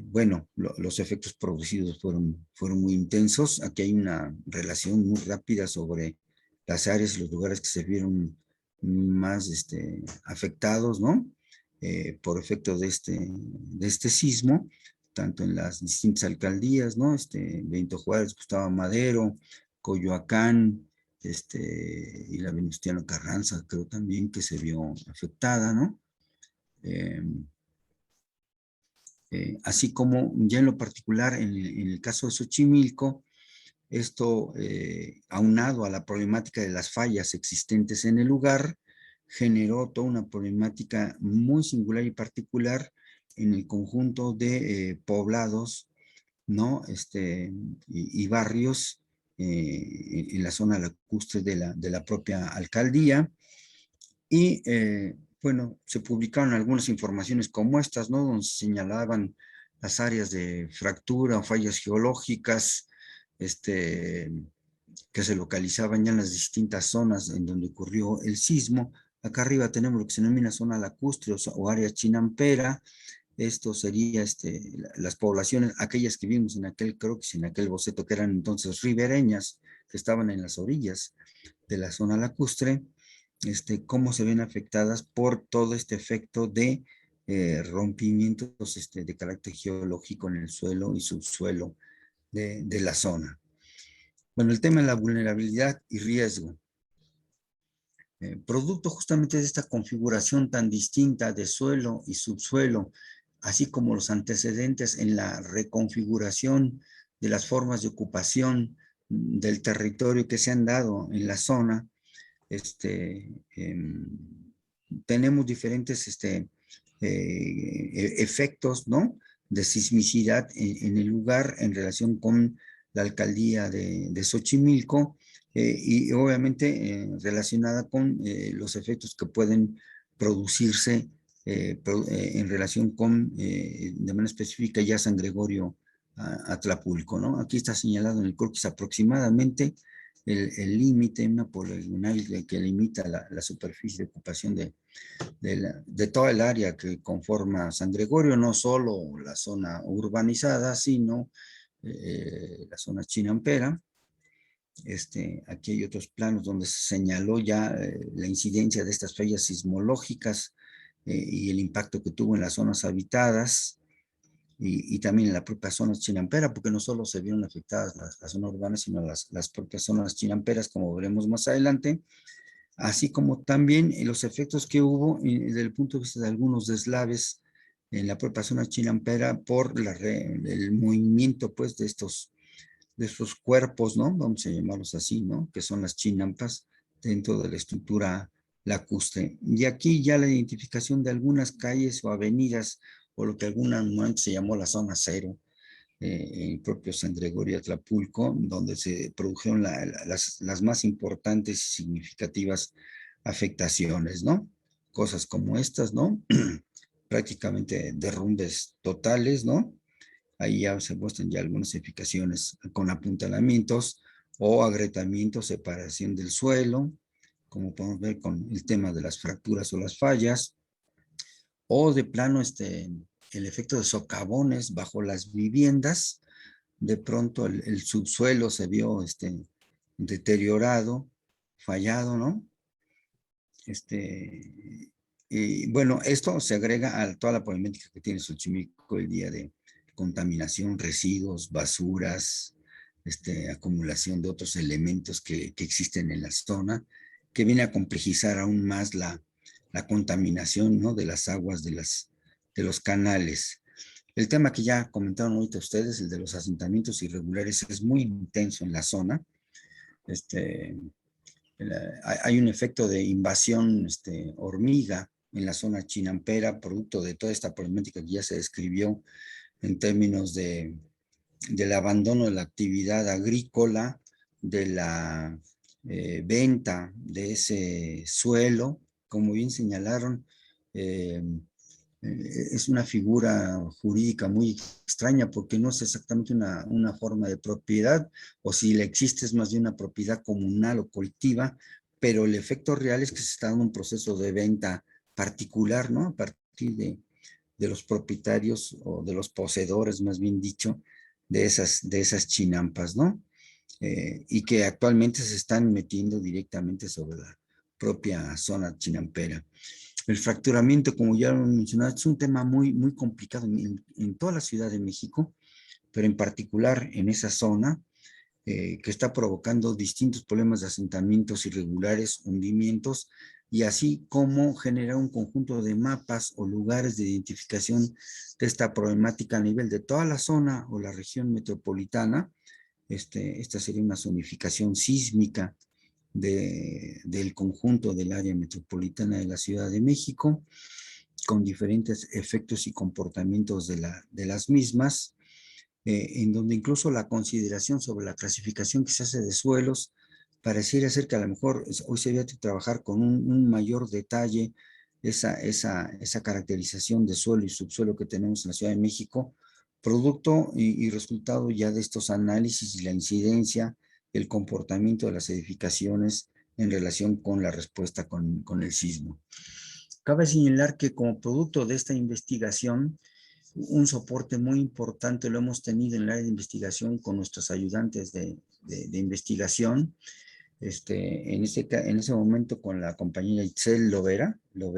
Bueno, los efectos producidos fueron muy intensos. Aquí hay una relación muy rápida sobre las áreas y los lugares que se vieron más afectados, ¿no? Por efecto de este sismo, tanto en las distintas alcaldías, ¿no? Benito Juárez, Gustavo Madero, Coyoacán, y la Venustiano Carranza, creo también que se vio afectada, ¿no? Así como ya en lo particular en el caso de Xochimilco, esto aunado a la problemática de las fallas existentes en el lugar, generó toda una problemática muy singular y particular en el conjunto de poblados, ¿no? Y barrios en la zona lacustre de la propia alcaldía. Y bueno, se publicaron algunas informaciones como estas, ¿no? Donde se señalaban las áreas de fractura o fallas geológicas, que se localizaban ya en las distintas zonas en donde ocurrió el sismo. Acá arriba tenemos lo que se denomina zona lacustre o área chinampera. Esto sería las poblaciones, aquellas que vimos en aquel croquis, en aquel boceto, que eran entonces ribereñas, que estaban en las orillas de la zona lacustre. Cómo se ven afectadas por todo este efecto de rompimientos de carácter geológico en el suelo y subsuelo de la zona. Bueno, el tema de la vulnerabilidad y riesgo. Producto justamente de esta configuración tan distinta de suelo y subsuelo, así como los antecedentes en la reconfiguración de las formas de ocupación del territorio que se han dado en la zona, tenemos diferentes efectos, ¿no? De sismicidad en el lugar en relación con la alcaldía de Xochimilco y obviamente relacionada con los efectos que pueden producirse en relación con, de manera específica, ya San Gregorio Atlapulco, ¿no? Aquí está señalado en el croquis aproximadamente el límite, una poligonal que limita la superficie de ocupación de toda el área que conforma San Gregorio, no solo la zona urbanizada, sino la zona chinampera. Aquí hay otros planos donde se señaló ya la incidencia de estas fallas sismológicas y el impacto que tuvo en las zonas habitadas. Y también en la propia zona chinampera, porque no solo se vieron afectadas las zonas urbanas, sino las propias zonas chinamperas, como veremos más adelante, así como también los efectos que hubo desde el punto de vista de algunos deslaves en la propia zona chinampera por el movimiento pues de estos cuerpos, ¿no? Vamos a llamarlos así, ¿no? Que son las chinampas dentro de la estructura lacustre. Y aquí ya la identificación de algunas calles o avenidas o lo que algún momento se llamó la zona cero, el propio San Gregorio Atlapulco, donde se produjeron las más importantes y significativas afectaciones, ¿no? Cosas como estas, ¿no? Prácticamente derrumbes totales, ¿no? Ahí ya se muestran ya algunas edificaciones con apuntalamientos o agrietamientos, separación del suelo, como podemos ver con el tema de las fracturas o las fallas, o de plano el efecto de socavones bajo las viviendas. De pronto el subsuelo se vio deteriorado, fallado, ¿no? Y bueno, esto se agrega a toda la problemática que tiene Xochimilco el día de contaminación, residuos, basuras, acumulación de otros elementos que existen en la zona, que viene a complejizar aún más la contaminación, ¿no?, de las aguas de los canales. El tema que ya comentaron ahorita ustedes, el de los asentamientos irregulares, es muy intenso en la zona. Hay un efecto de invasión hormiga en la zona chinampera, producto de toda esta problemática que ya se describió en términos del abandono de la actividad agrícola, de la venta de ese suelo. Como bien señalaron, es una figura jurídica muy extraña porque no es exactamente una forma de propiedad, o si le existe es más bien una propiedad comunal o colectiva, pero el efecto real es que se está dando un proceso de venta particular, ¿no? A partir de los propietarios o de los poseedores, más bien dicho, de esas chinampas, ¿no? Y que actualmente se están metiendo directamente sobre la propia zona chinampera. El fracturamiento, como ya lo mencionaba, es un tema muy, muy complicado en toda la Ciudad de México, pero en particular en esa zona, que está provocando distintos problemas de asentamientos irregulares, hundimientos, y así como generar un conjunto de mapas o lugares de identificación de esta problemática a nivel de toda la zona o la región metropolitana. Esta sería una zonificación sísmica del conjunto del área metropolitana de la Ciudad de México, con diferentes efectos y comportamientos de las mismas, en donde incluso la consideración sobre la clasificación que se hace de suelos pareciera ser que a lo mejor hoy se debe trabajar con un mayor detalle esa caracterización de suelo y subsuelo que tenemos en la Ciudad de México, producto y resultado ya de estos análisis y la incidencia, el comportamiento de las edificaciones en relación con la respuesta con el sismo. Cabe señalar que como producto de esta investigación, un soporte muy importante lo hemos tenido en el área de investigación con nuestros ayudantes de investigación, en ese momento con la compañera Itzel Lovera, no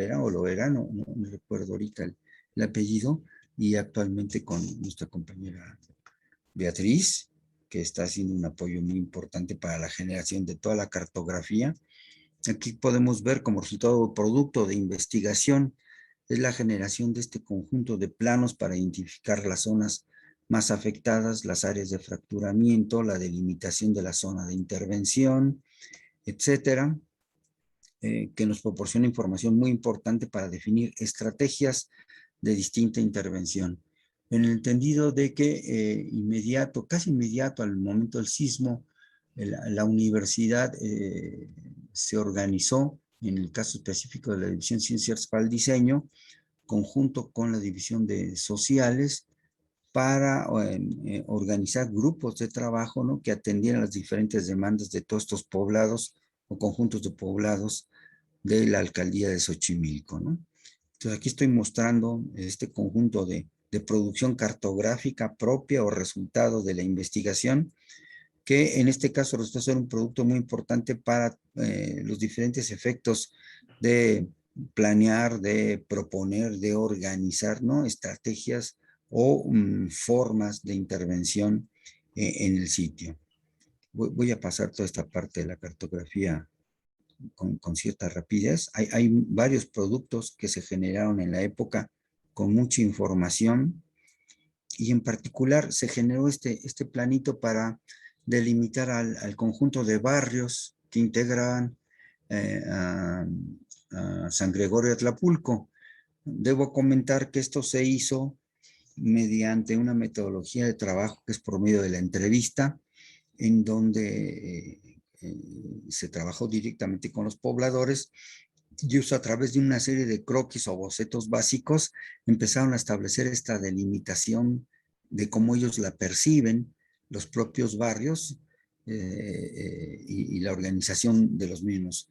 recuerdo ahorita el apellido, y actualmente con nuestra compañera Beatriz, que está haciendo un apoyo muy importante para la generación de toda la cartografía. Aquí podemos ver como resultado producto de investigación es la generación de este conjunto de planos para identificar las zonas más afectadas, las áreas de fracturamiento, la delimitación de la zona de intervención, etcétera, que nos proporciona información muy importante para definir estrategias de distinta intervención. En el entendido de que casi inmediato al momento del sismo, la universidad se organizó, en el caso específico de la División de Ciencias para el Diseño, conjunto con la División de Sociales, para organizar grupos de trabajo, ¿no?, que atendieran las diferentes demandas de todos estos poblados o conjuntos de poblados de la alcaldía de Xochimilco, ¿no? Entonces aquí estoy mostrando este conjunto de producción cartográfica propia o resultado de la investigación, que en este caso resulta ser un producto muy importante para los diferentes efectos de planear, de proponer, de organizar, ¿no?, estrategias o formas de intervención en el sitio. Voy a pasar toda esta parte de la cartografía con cierta rapidez. Hay varios productos que se generaron en la época con mucha información, y en particular se generó este planito para delimitar al conjunto de barrios que integran a San Gregorio Atlapulco. Debo comentar que esto se hizo mediante una metodología de trabajo que es por medio de la entrevista, en donde se trabajó directamente con los pobladores, y a través de una serie de croquis o bocetos básicos empezaron a establecer esta delimitación de cómo ellos la perciben, los propios barrios, y la organización de los mismos.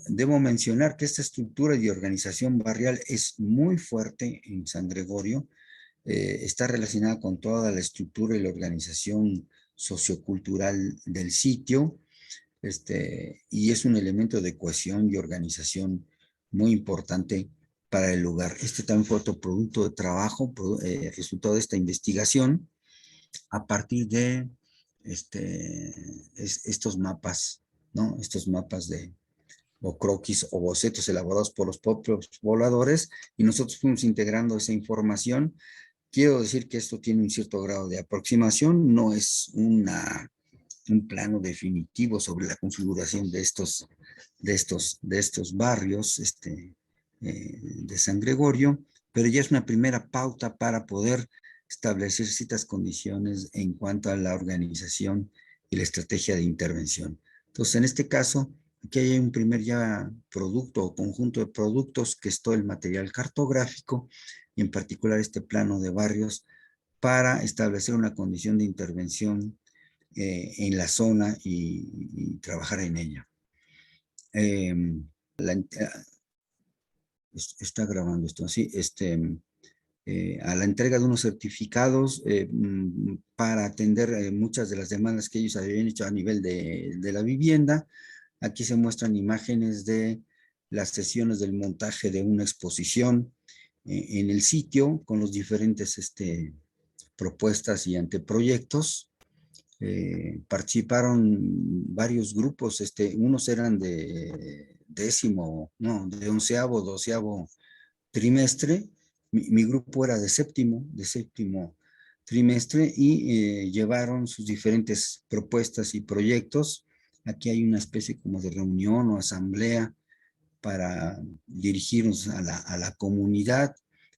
Debo mencionar que esta estructura de organización barrial es muy fuerte en San Gregorio, está relacionada con toda la estructura y la organización sociocultural del sitio, y es un elemento de cohesión y organización muy importante para el lugar. También fue otro producto de trabajo, resultado de esta investigación, a partir de estos mapas, ¿no? Estos mapas o croquis o bocetos elaborados por los propios pobladores, y nosotros fuimos integrando esa información. Quiero decir que esto tiene un cierto grado de aproximación, no es un plano definitivo sobre la configuración de estos barrios de San Gregorio, pero ya es una primera pauta para poder establecer ciertas condiciones en cuanto a la organización y la estrategia de intervención. Entonces, en este caso, aquí hay un primer ya producto o conjunto de productos, que es todo el material cartográfico, y en particular este plano de barrios, para establecer una condición de intervención en la zona y trabajar en ella. Está grabando esto así, a la entrega de unos certificados para atender muchas de las demandas que ellos habían hecho a nivel de la vivienda. Aquí se muestran imágenes de las sesiones del montaje de una exposición en el sitio, con los diferentes propuestas y anteproyectos. Participaron varios grupos, unos eran de onceavo, doceavo trimestre. Mi grupo era de séptimo trimestre, y llevaron sus diferentes propuestas y proyectos. Aquí hay una especie como de reunión o asamblea para dirigirnos a la comunidad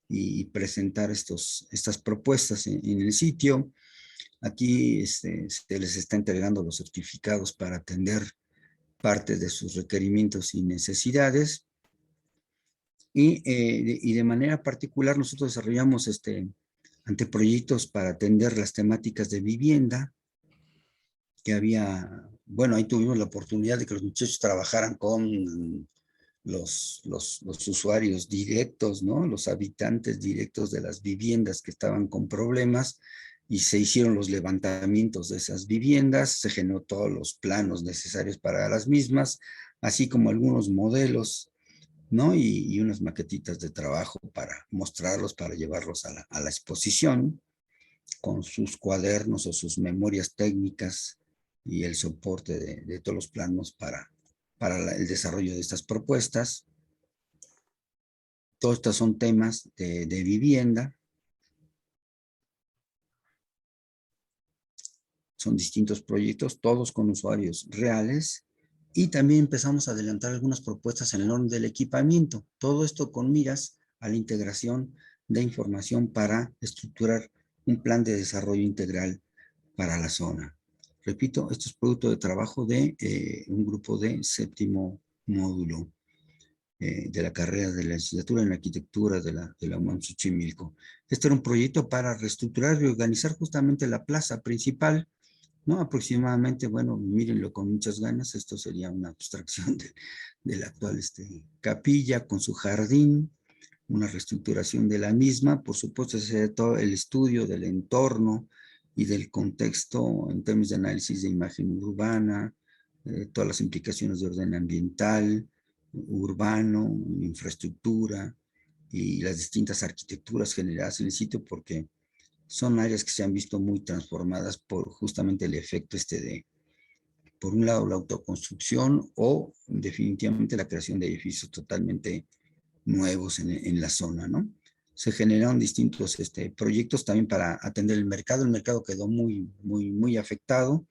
y presentar estas propuestas en el sitio. Aquí se les está entregando los certificados para atender parte de sus requerimientos y necesidades. Y de manera particular nosotros desarrollamos anteproyectos para atender las temáticas de vivienda, que había, bueno, ahí tuvimos la oportunidad de que los muchachos trabajaran con los usuarios directos, ¿no? Los habitantes directos de las viviendas que estaban con problemas, y se hicieron los levantamientos de esas viviendas, se generó todos los planos necesarios para las mismas, así como algunos modelos, ¿no? Y unas maquetitas de trabajo para mostrarlos, para llevarlos a la exposición, con sus cuadernos o sus memorias técnicas y el soporte de todos los planos para el desarrollo de estas propuestas. Todos estos son temas de vivienda. Son distintos proyectos, todos con usuarios reales, y también empezamos a adelantar algunas propuestas en el orden del equipamiento. Todo esto con miras a la integración de información para estructurar un plan de desarrollo integral para la zona. Repito, esto es producto de trabajo de un grupo de séptimo módulo de la carrera de la licenciatura en arquitectura de la UNAM Xochimilco. Este era un proyecto para reestructurar y organizar justamente la plaza principal, ¿no? Aproximadamente, bueno, mírenlo con muchas ganas, esto sería una abstracción de la actual capilla con su jardín, una reestructuración de la misma. Por supuesto, ese es todo el estudio del entorno y del contexto en términos de análisis de imagen urbana, todas las implicaciones de orden ambiental, urbano, infraestructura y las distintas arquitecturas generadas en el sitio, porque son áreas que se han visto muy transformadas por justamente el efecto por un lado, la autoconstrucción o definitivamente la creación de edificios totalmente nuevos en la zona, ¿no? Se generaron distintos proyectos también para atender el mercado. El mercado quedó muy afectado,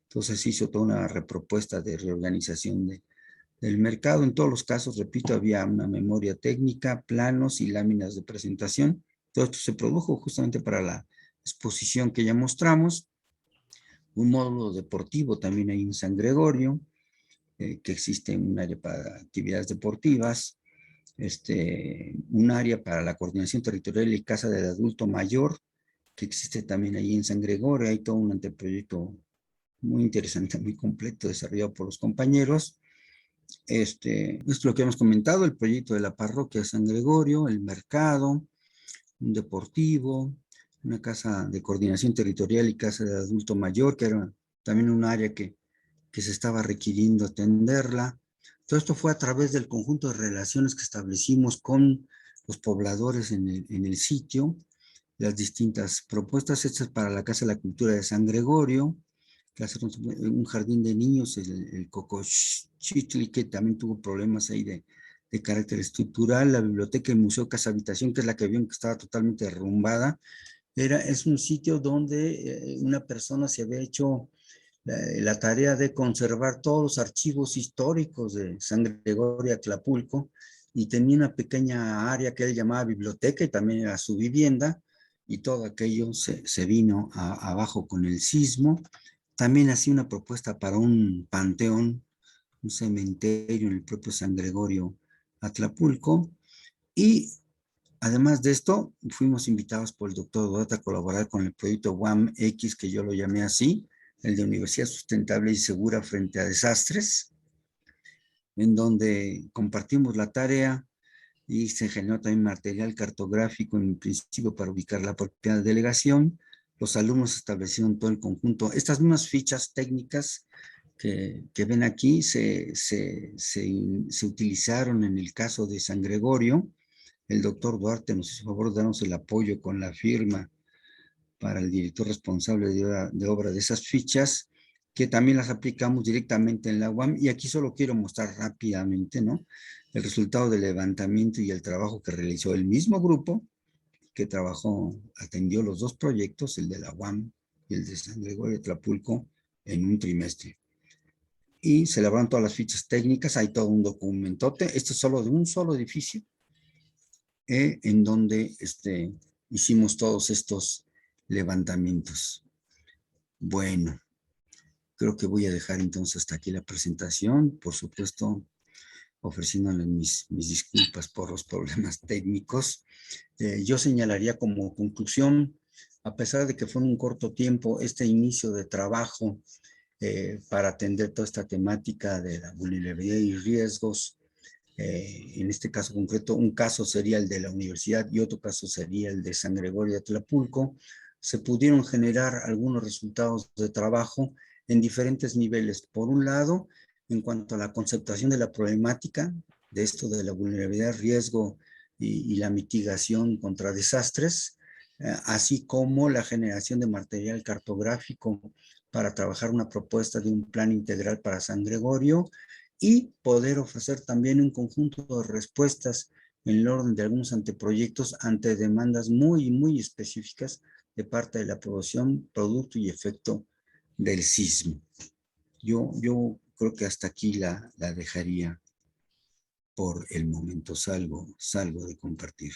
entonces se hizo toda una repropuesta de reorganización del mercado. En todos los casos, repito, había una memoria técnica, planos y láminas de presentación. Todo esto se produjo justamente para la exposición que ya mostramos. Un módulo deportivo también hay en San Gregorio, que existe un área para actividades deportivas, un área para la coordinación territorial y casa del adulto mayor, que existe también ahí en San Gregorio. Hay todo un anteproyecto muy interesante, muy completo, desarrollado por los compañeros. Esto es lo que hemos comentado, el proyecto de la parroquia de San Gregorio, el mercado, un deportivo, una casa de coordinación territorial y casa de adulto mayor, que era también un área que se estaba requiriendo atenderla. Todo esto fue a través del conjunto de relaciones que establecimos con los pobladores en el sitio, las distintas propuestas hechas para la Casa de la Cultura de San Gregorio, un jardín de niños, el Cocochitli, que también tuvo problemas ahí de carácter estructural, la biblioteca y museo Casa Habitación, que es la que vieron que estaba totalmente derrumbada. Es un sitio donde una persona se había hecho la tarea de conservar todos los archivos históricos de San Gregorio Atlapulco, y tenía una pequeña área que él llamaba biblioteca y también era su vivienda, y todo aquello se vino abajo con el sismo. También hacía una propuesta para un panteón, un cementerio en el propio San Gregorio Atlapulco, y además de esto, fuimos invitados por el doctor Duarte a colaborar con el proyecto UAM-X, que yo lo llamé así, el de Universidad Sustentable y Segura frente a Desastres, en donde compartimos la tarea y se generó también material cartográfico en principio para ubicar la propia delegación. Los alumnos establecieron todo el conjunto. Estas mismas fichas técnicas que ven aquí se utilizaron en el caso de San Gregorio. El doctor Duarte nos hizo favor de darnos el apoyo con la firma para el director responsable de obra de esas fichas, que también las aplicamos directamente en la UAM. Y aquí solo quiero mostrar rápidamente, ¿no?, el resultado del levantamiento y el trabajo que realizó el mismo grupo que atendió los dos proyectos, el de la UAM y el de San Gregorio de Atlapulco, en un trimestre. Y se elaboraron todas las fichas técnicas, hay todo un documentote. Esto es solo de un solo edificio, en donde hicimos todos estos levantamientos. Bueno, creo que voy a dejar entonces hasta aquí la presentación. Por supuesto, ofreciéndole mis disculpas por los problemas técnicos. Yo señalaría como conclusión, a pesar de que fue en un corto tiempo, este inicio de trabajo para atender toda esta temática de la vulnerabilidad y riesgos. En este caso concreto, un caso sería el de la universidad y otro caso sería el de San Gregorio de Atlapulco. Se pudieron generar algunos resultados de trabajo en diferentes niveles. Por un lado, en cuanto a la conceptualización de la problemática, de esto de la vulnerabilidad, riesgo y la mitigación contra desastres, así como la generación de material cartográfico para trabajar una propuesta de un plan integral para San Gregorio, y poder ofrecer también un conjunto de respuestas en el orden de algunos anteproyectos ante demandas muy, muy específicas de parte de la población, producto y efecto del sismo. Yo creo que hasta aquí la dejaría por el momento. Salgo de compartir.